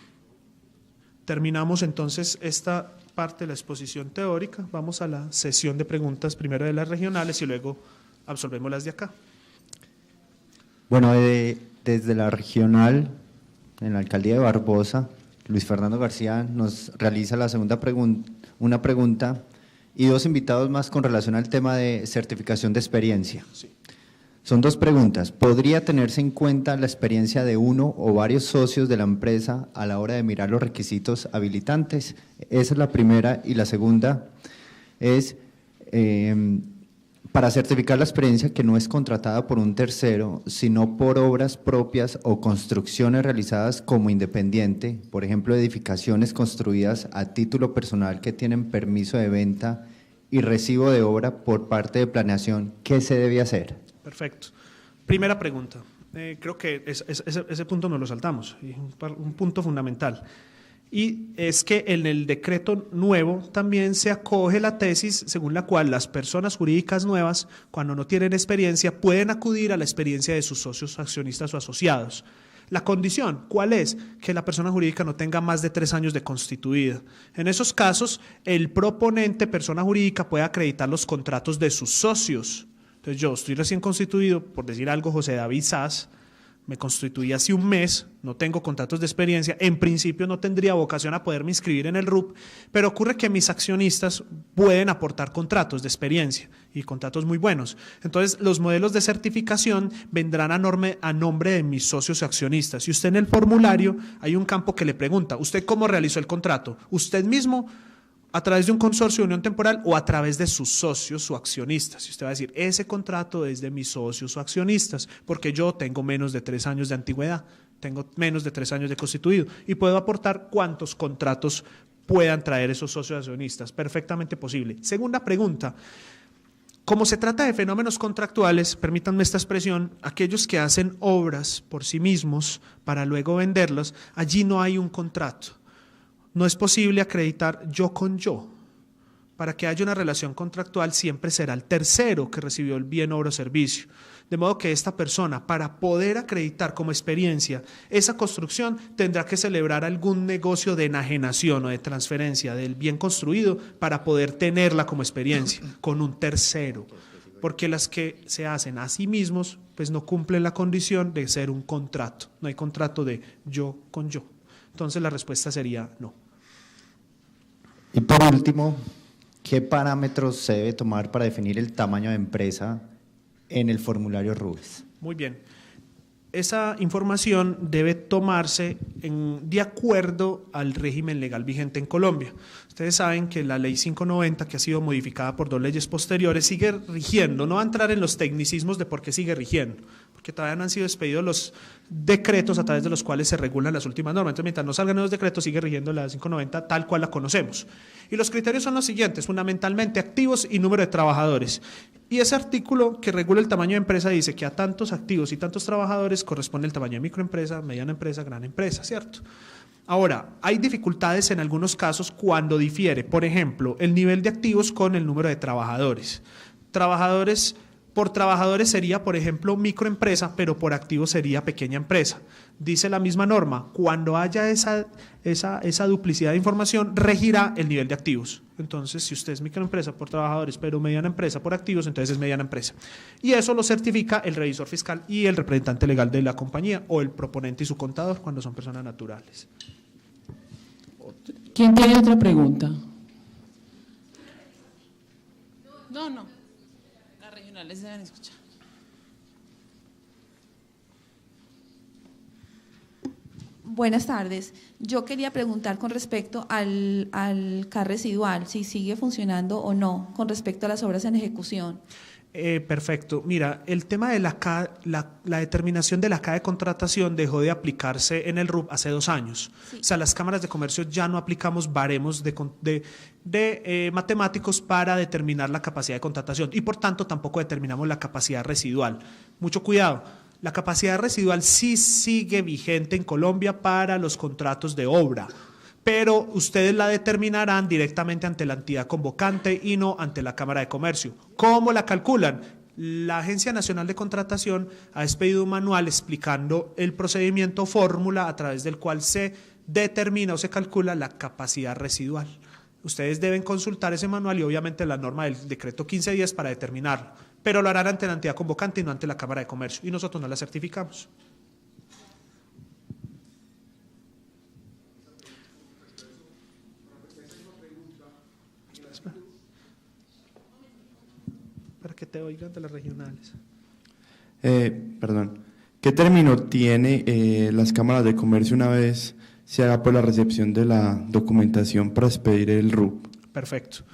Terminamos entonces esta parte de la exposición teórica. Vamos a la sesión de preguntas, primero de las regionales y luego absolvemos las de acá.
Bueno, desde la regional, en la alcaldía de Barbosa, Luis Fernando García nos realiza la segunda una pregunta y dos invitados más con relación al tema de certificación de experiencia.
Sí.
Son dos preguntas. ¿Podría tenerse en cuenta la experiencia de uno o varios socios de la empresa a la hora de mirar los requisitos habilitantes? Esa es la primera. Y la segunda es, para certificar la experiencia que no es contratada por un tercero, sino por obras propias o construcciones realizadas como independiente, por ejemplo, edificaciones construidas a título personal que tienen permiso de venta y recibo de obra por parte de planeación, ¿qué se debe hacer?
Perfecto. Primera pregunta. Creo que ese punto nos lo saltamos, y un punto fundamental. Y es que en el decreto nuevo también se acoge la tesis según la cual las personas jurídicas nuevas, cuando no tienen experiencia, pueden acudir a la experiencia de sus socios, accionistas o asociados. La condición, ¿cuál es? Que la persona jurídica no tenga más de 3 años de constituida. En esos casos, el proponente, persona jurídica, puede acreditar los contratos de sus socios. Entonces yo estoy recién constituido, por decir algo, José David Sass, me constituí hace un mes, no tengo contratos de experiencia, en principio no tendría vocación a poderme inscribir en el RUP, pero ocurre que mis accionistas pueden aportar contratos de experiencia y contratos muy buenos. Entonces los modelos de certificación vendrán a nombre de mis socios y accionistas. Y usted en el formulario hay un campo que le pregunta, ¿usted cómo realizó el contrato? ¿Usted mismo, a través de un consorcio de unión temporal o a través de sus socios o accionistas? Y usted va a decir, ese contrato es de mis socios o accionistas, porque yo tengo menos de 3 años de antigüedad, tengo menos de 3 años de constituido y puedo aportar cuántos contratos puedan traer esos socios accionistas. Perfectamente posible. Segunda pregunta. Como se trata de fenómenos contractuales, permítanme esta expresión, aquellos que hacen obras por sí mismos para luego venderlos, allí no hay un contrato. No es posible acreditar yo con yo. Para que haya una relación contractual siempre será el tercero que recibió el bien, obra o servicio. De modo que esta persona, para poder acreditar como experiencia esa construcción, tendrá que celebrar algún negocio de enajenación o de transferencia del bien construido para poder tenerla como experiencia con un tercero. Porque las que se hacen a sí mismos, pues no cumplen la condición de ser un contrato. No hay contrato de yo con yo. Entonces la respuesta sería no.
Y por último, ¿qué parámetros se debe tomar para definir el tamaño de empresa en el formulario RUBES?
Muy bien. Esa información debe tomarse de acuerdo al régimen legal vigente en Colombia. Ustedes saben que la ley 590, que ha sido modificada por 2 leyes posteriores, sigue rigiendo. No va a entrar en los tecnicismos de por qué sigue rigiendo, porque todavía no han sido expedidos los decretos a través de los cuales se regulan las últimas normas. Entonces, mientras no salgan los decretos, sigue rigiendo la 590 tal cual la conocemos. Y los criterios son los siguientes, fundamentalmente activos y número de trabajadores. Y ese artículo que regula el tamaño de empresa dice que a tantos activos y tantos trabajadores corresponde el tamaño de microempresa, mediana empresa, gran empresa, ¿cierto? Ahora, hay dificultades en algunos casos cuando difiere, por ejemplo, el nivel de activos con el número de trabajadores. Por trabajadores sería, por ejemplo, microempresa, pero por activos sería pequeña empresa. Dice la misma norma, cuando haya esa duplicidad de información, regirá el nivel de activos. Entonces, si usted es microempresa por trabajadores, pero mediana empresa por activos, entonces es mediana empresa. Y eso lo certifica el revisor fiscal y el representante legal de la compañía, o el proponente y su contador, cuando son personas naturales.
¿Quién tiene otra pregunta? No. Las regionales deben escuchar.
Buenas tardes. Yo quería preguntar con respecto al CAR residual, si sigue funcionando o no, con respecto a las obras en ejecución.
Perfecto. Mira, el tema de la determinación de la CA de contratación dejó de aplicarse en el RUP hace 2 años. Sí. O sea, las cámaras de comercio ya no aplicamos baremos de matemáticos para determinar la capacidad de contratación y por tanto tampoco determinamos la capacidad residual. Mucho cuidado. La capacidad residual sí sigue vigente en Colombia para los contratos de obra, pero ustedes la determinarán directamente ante la entidad convocante y no ante la Cámara de Comercio. ¿Cómo la calculan? La Agencia Nacional de Contratación ha expedido un manual explicando el procedimiento fórmula a través del cual se determina o se calcula la capacidad residual. Ustedes deben consultar ese manual y obviamente la norma del decreto 1510 para determinarlo, pero lo harán ante la entidad convocante y no ante la Cámara de Comercio, y nosotros no la certificamos. Para que te oigan de las regionales.
Perdón, ¿qué término tiene las cámaras de comercio una vez se haga por la recepción de la documentación para expedir el RUP?
Perfecto.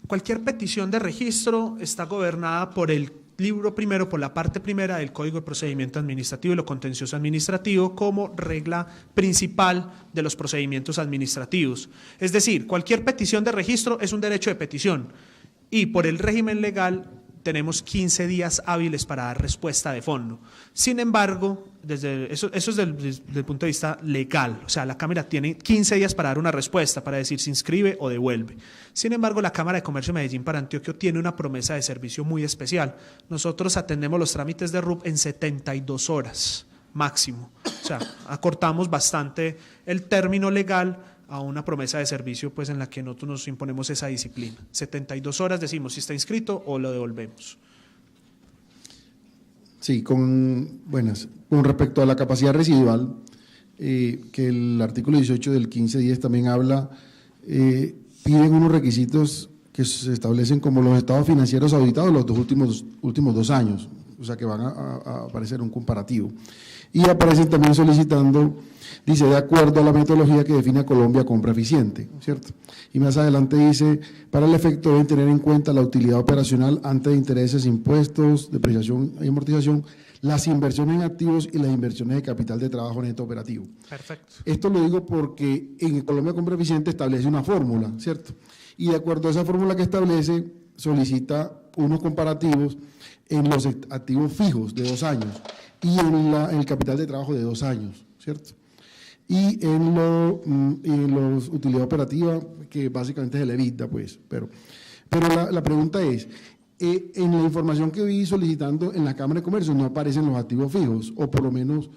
Cualquier petición de registro está gobernada por el libro primero, por la parte primera del Código de Procedimiento Administrativo y lo contencioso administrativo como regla principal de los procedimientos administrativos. Es decir, cualquier petición de registro es un derecho de petición y por el régimen legal tenemos 15 días hábiles para dar respuesta de fondo. Sin embargo, eso es desde el punto de vista legal, o sea, la Cámara tiene 15 días para dar una respuesta, para decir si inscribe o devuelve. Sin embargo, la Cámara de Comercio de Medellín para Antioquia tiene una promesa de servicio muy especial. Nosotros atendemos los trámites de RUP en 72 horas máximo, o sea, acortamos bastante el término legal a una promesa de servicio pues en la que nosotros nos imponemos esa disciplina. 72 horas decimos si está inscrito o lo devolvemos.
Sí, con respecto a la capacidad residual, que el artículo 18 del 1510 también habla, piden unos requisitos que se establecen como los estados financieros auditados los últimos 2 años, o sea que van a aparecer un comparativo. Y aparecen también solicitando, dice, de acuerdo a la metodología que define a Colombia compra eficiente, ¿cierto? Y más adelante dice, para el efecto deben tener en cuenta la utilidad operacional antes de intereses, impuestos, depreciación y amortización, las inversiones en activos y las inversiones de capital de trabajo neto operativo.
Perfecto.
Esto lo digo porque en Colombia compra eficiente establece una fórmula, ¿cierto? Y de acuerdo a esa fórmula que establece, solicita unos comparativos en los activos fijos de 2 años y en el capital de trabajo de 2 años, ¿cierto? Y en los utilidad operativa, que básicamente es el EBITDA, pues. Pero la pregunta es, en la información que vi solicitando en la Cámara de Comercio no aparecen los activos fijos, o por lo menos,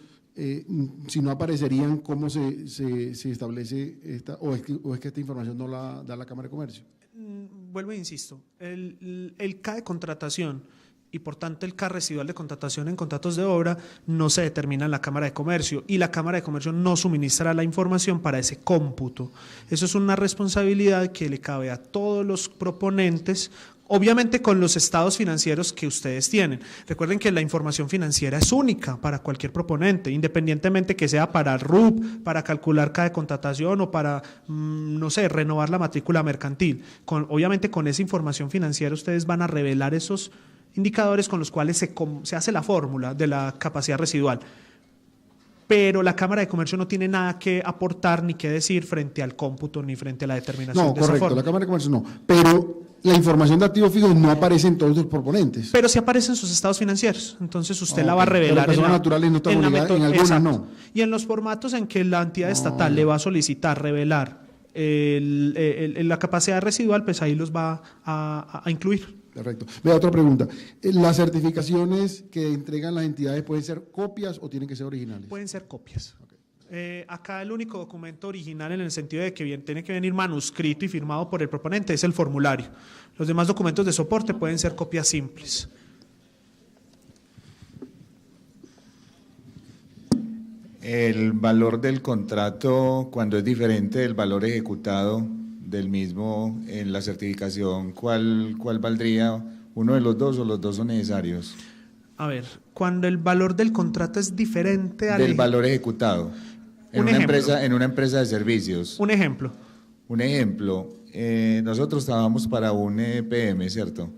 si no aparecerían, ¿cómo se establece esta, o es que esta información no la da la Cámara de Comercio?
Vuelvo e insisto, el CA de contratación y por tanto el CA residual de contratación en contratos de obra no se determina en la Cámara de Comercio y la Cámara de Comercio no suministra la información para ese cómputo. Eso es una responsabilidad que le cabe a todos los proponentes, obviamente con los estados financieros que ustedes tienen. Recuerden que la información financiera es única para cualquier proponente, independientemente que sea para RUP, para calcular CA de contratación o para, no sé, renovar la matrícula mercantil. Obviamente con esa información financiera ustedes van a revelar esos indicadores con los cuales se hace la fórmula de la capacidad residual. Pero la Cámara de Comercio no tiene nada que aportar ni que decir frente al cómputo ni frente a la determinación de esa
correcto,
fórmula.
La Cámara de Comercio no, pero la información de activos fijos no aparece en todos los proponentes.
Pero sí aparecen sus estados financieros, entonces usted la va a revelar.
Pero personas naturales no están obligadas, en algunas
exacto.
no.
Y en los formatos en que la entidad estatal le va a solicitar revelar la capacidad residual, pues ahí los va a incluir.
Perfecto. Vea, otra pregunta. ¿Las certificaciones que entregan las entidades pueden ser copias o tienen que ser originales?
Pueden ser copias. Okay. Acá el único documento original en el sentido de que tiene que venir manuscrito y firmado por el proponente es el formulario. Los demás documentos de soporte pueden ser copias simples.
El valor del contrato, cuando es diferente del valor ejecutado del mismo en la certificación, ¿cuál valdría? ¿Uno de los dos o los dos son necesarios?
A ver, cuando el valor del contrato es diferente
del valor ejecutado en una empresa de servicios.
Un ejemplo.
Un ejemplo, nosotros trabajamos para un EPM, ¿cierto?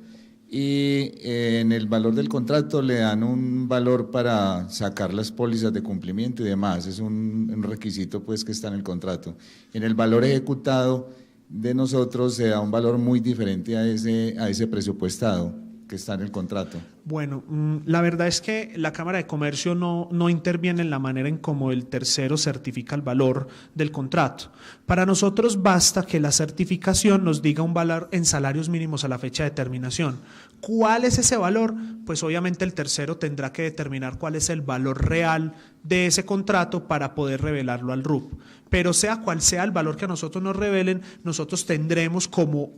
Y en el valor del contrato le dan un valor para sacar las pólizas de cumplimiento y demás, es un requisito pues que está en el contrato. En el valor ejecutado de nosotros se da un valor muy diferente a ese presupuestado que está en el contrato.
Bueno, la verdad es que la Cámara de Comercio no interviene en la manera en cómo el tercero certifica el valor del contrato. Para nosotros basta que la certificación nos diga un valor en salarios mínimos a la fecha de terminación. ¿Cuál es ese valor? Pues obviamente el tercero tendrá que determinar cuál es el valor real de ese contrato para poder revelarlo al RUP. Pero sea cual sea el valor que a nosotros nos revelen, nosotros tendremos como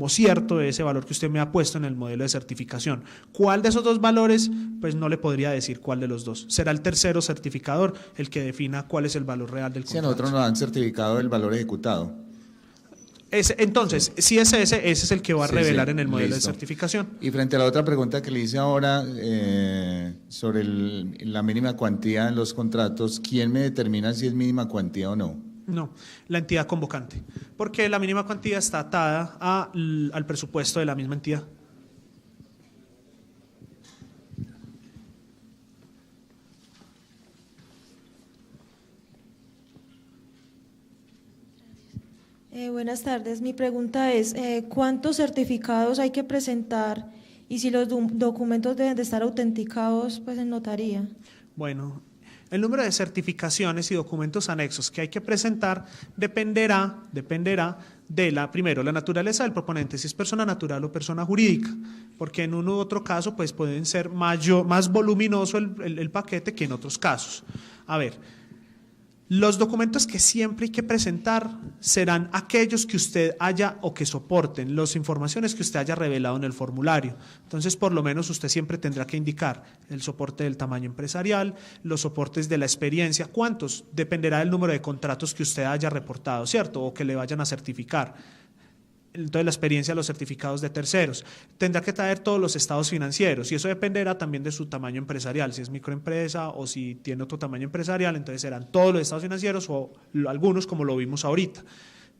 cierto ese valor que usted me ha puesto en el modelo de certificación. ¿Cuál de esos dos valores? Pues no le podría decir cuál de los dos. Será el tercero certificador el que defina cuál es el valor real del contrato.
Si a nosotros nos han certificado el valor ejecutado.
Entonces, si es ese es el que va a revelar en el modelo de certificación.
Y frente a la otra pregunta que le hice ahora sobre la mínima cuantía en los contratos, ¿quién me determina si es mínima cuantía o no?
No, la entidad convocante, porque la mínima cuantía está atada al presupuesto de la misma entidad.
Buenas tardes. Mi pregunta es, ¿cuántos certificados hay que presentar y si los documentos deben de estar autenticados pues, en notaría?
Bueno, el número de certificaciones y documentos anexos que hay que presentar dependerá de primero, la naturaleza del proponente, si es persona natural o persona jurídica, porque en uno u otro caso pues pueden ser más voluminoso el paquete que en otros casos. A ver, los documentos que siempre hay que presentar serán aquellos que usted haya o que soporten las informaciones que usted haya revelado en el formulario. Entonces, por lo menos usted siempre tendrá que indicar el soporte del tamaño empresarial, los soportes de la experiencia. ¿Cuántos? Dependerá del número de contratos que usted haya reportado, ¿cierto? O que le vayan a certificar. Entonces, la experiencia de los certificados de terceros. Tendrá que traer todos los estados financieros y eso dependerá también de su tamaño empresarial. Si es microempresa o si tiene otro tamaño empresarial, entonces serán todos los estados financieros o algunos como lo vimos ahorita.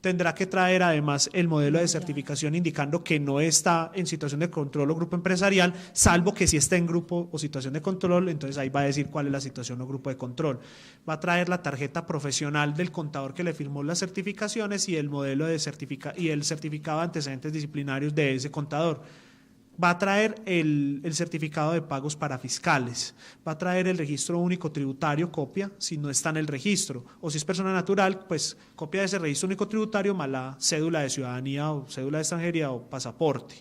Tendrá que traer además el modelo de certificación indicando que no está en situación de control o grupo empresarial, salvo que si está en grupo o situación de control, entonces ahí va a decir cuál es la situación o grupo de control. Va a traer la tarjeta profesional del contador que le firmó las certificaciones y el modelo de y el certificado de antecedentes disciplinarios de ese contador. Va a traer el certificado de pagos para fiscales, va a traer el registro único tributario, copia, si no está en el registro, o si es persona natural, pues copia de ese registro único tributario más la cédula de ciudadanía o cédula de extranjería o pasaporte.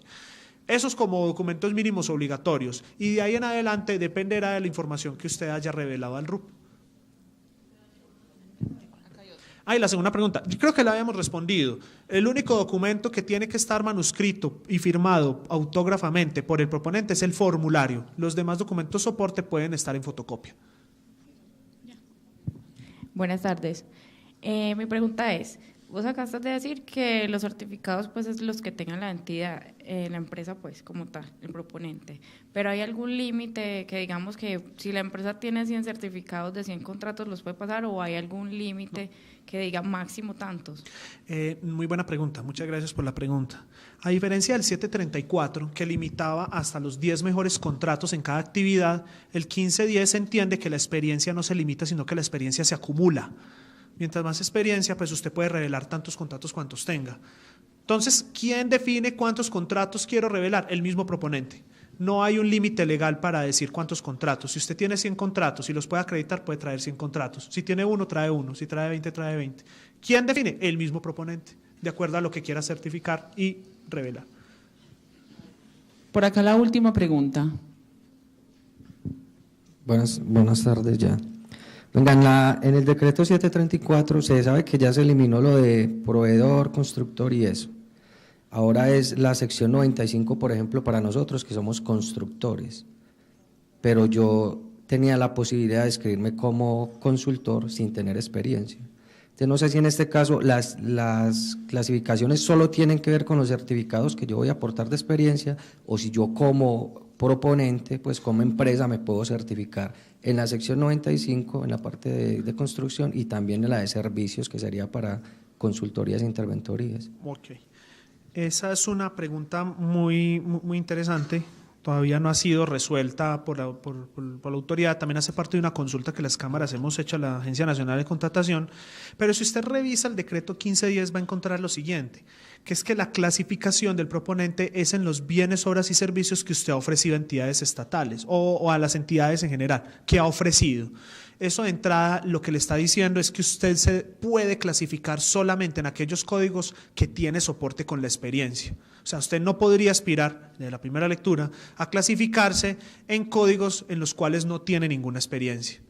Esos como documentos mínimos obligatorios, y de ahí en adelante dependerá de la información que usted haya revelado al RUP. Y la segunda pregunta, yo creo que la habíamos respondido. El único documento que tiene que estar manuscrito y firmado autógrafamente por el proponente es el formulario. Los demás documentos soporte pueden estar en fotocopia.
Buenas tardes. Mi pregunta es, vos acabaste de decir que los certificados pues es los que tengan la entidad, la empresa pues como tal, el proponente, pero ¿hay algún límite que digamos que si la empresa tiene 100 certificados de 100 contratos los puede pasar o hay algún límite que diga máximo tantos?
Muy buena pregunta, muchas gracias por la pregunta. A diferencia del 734 que limitaba hasta los 10 mejores contratos en cada actividad, el 1510 entiende que la experiencia no se limita sino que la experiencia se acumula. Mientras más experiencia, pues usted puede revelar tantos contratos cuantos tenga. Entonces, ¿quién define cuántos contratos quiero revelar? El mismo proponente. No hay un límite legal para decir cuántos contratos. Si usted tiene 100 contratos y los puede acreditar, puede traer 100 contratos. Si tiene uno, trae uno. Si trae 20, trae 20. ¿Quién define? El mismo proponente, de acuerdo a lo que quiera certificar y revelar.
Por acá la última pregunta.
Buenas tardes ya. Venga, en el decreto 734 se sabe que ya se eliminó lo de proveedor, constructor y eso. Ahora es la sección 95, por ejemplo, para nosotros que somos constructores. Pero yo tenía la posibilidad de inscribirme como consultor sin tener experiencia. Entonces, no sé si en este caso las clasificaciones solo tienen que ver con los certificados que yo voy a aportar de experiencia o si yo como proponente, pues como empresa me puedo certificar en la sección 95, en la parte de construcción y también en la de servicios, que sería para consultorías e interventorías.
Ok. Esa es una pregunta muy interesante, todavía no ha sido resuelta por la autoridad, también hace parte de una consulta que las cámaras hemos hecho a la Agencia Nacional de Contratación, pero si usted revisa el decreto 1510 va a encontrar lo siguiente, que es que la clasificación del proponente es en los bienes, obras y servicios que usted ha ofrecido a entidades estatales o a las entidades en general, que ha ofrecido. Eso de entrada lo que le está diciendo es que usted se puede clasificar solamente en aquellos códigos que tiene soporte con la experiencia. O sea, usted no podría aspirar, de la primera lectura, a clasificarse en códigos en los cuales no tiene ninguna experiencia.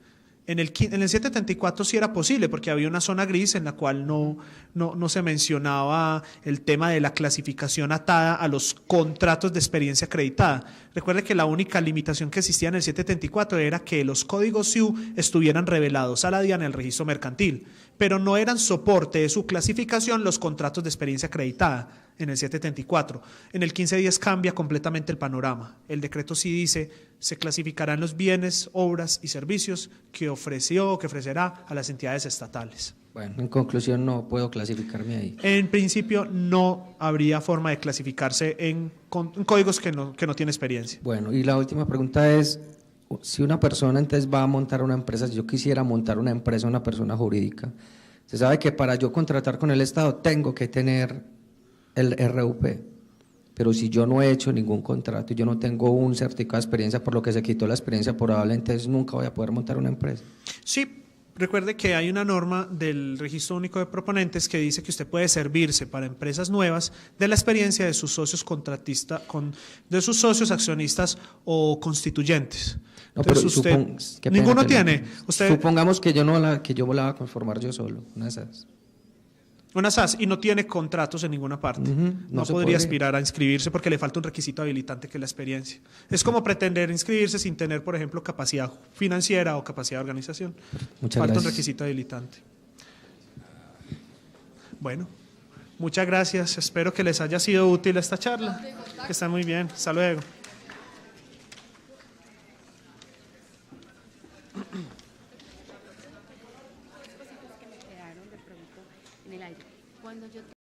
En el 734 sí era posible porque había una zona gris en la cual no se mencionaba el tema de la clasificación atada a los contratos de experiencia acreditada. Recuerde que la única limitación que existía en el 734 era que los códigos SIU estuvieran revelados a la DIAN en el registro mercantil, pero no eran soporte de su clasificación los contratos de experiencia acreditada en el 734. En el 1510 cambia completamente el panorama. El decreto sí dice, se clasificarán los bienes, obras y servicios que ofreció o que ofrecerá a las entidades estatales.
Bueno, en conclusión no puedo clasificarme ahí.
En principio no habría forma de clasificarse en códigos que no tiene experiencia.
Bueno, y la última pregunta es, si una persona entonces va a montar una empresa, si yo quisiera montar una empresa, una persona jurídica, se sabe que para yo contratar con el Estado tengo que tener el RUP, pero si yo no he hecho ningún contrato y yo no tengo un certificado de experiencia, por lo que se quitó la experiencia, probablemente entonces nunca voy a poder montar una empresa.
Sí, recuerde que hay una norma del Registro Único de Proponentes que dice que usted puede servirse para empresas nuevas de la experiencia de sus socios contratistas, de sus socios accionistas o constituyentes.
No,
entonces
pero
usted, ninguno tiene. Usted,
supongamos que yo no la voy a conformar yo solo, una de esas.
Una SAS y no tiene contratos en ninguna parte. No podría aspirar a inscribirse porque le falta un requisito habilitante que es la experiencia. Es como pretender inscribirse sin tener, por ejemplo, capacidad financiera o capacidad de organización. Falta un requisito habilitante. Bueno, muchas gracias. Espero que les haya sido útil esta charla. Que estén muy bien. Hasta luego.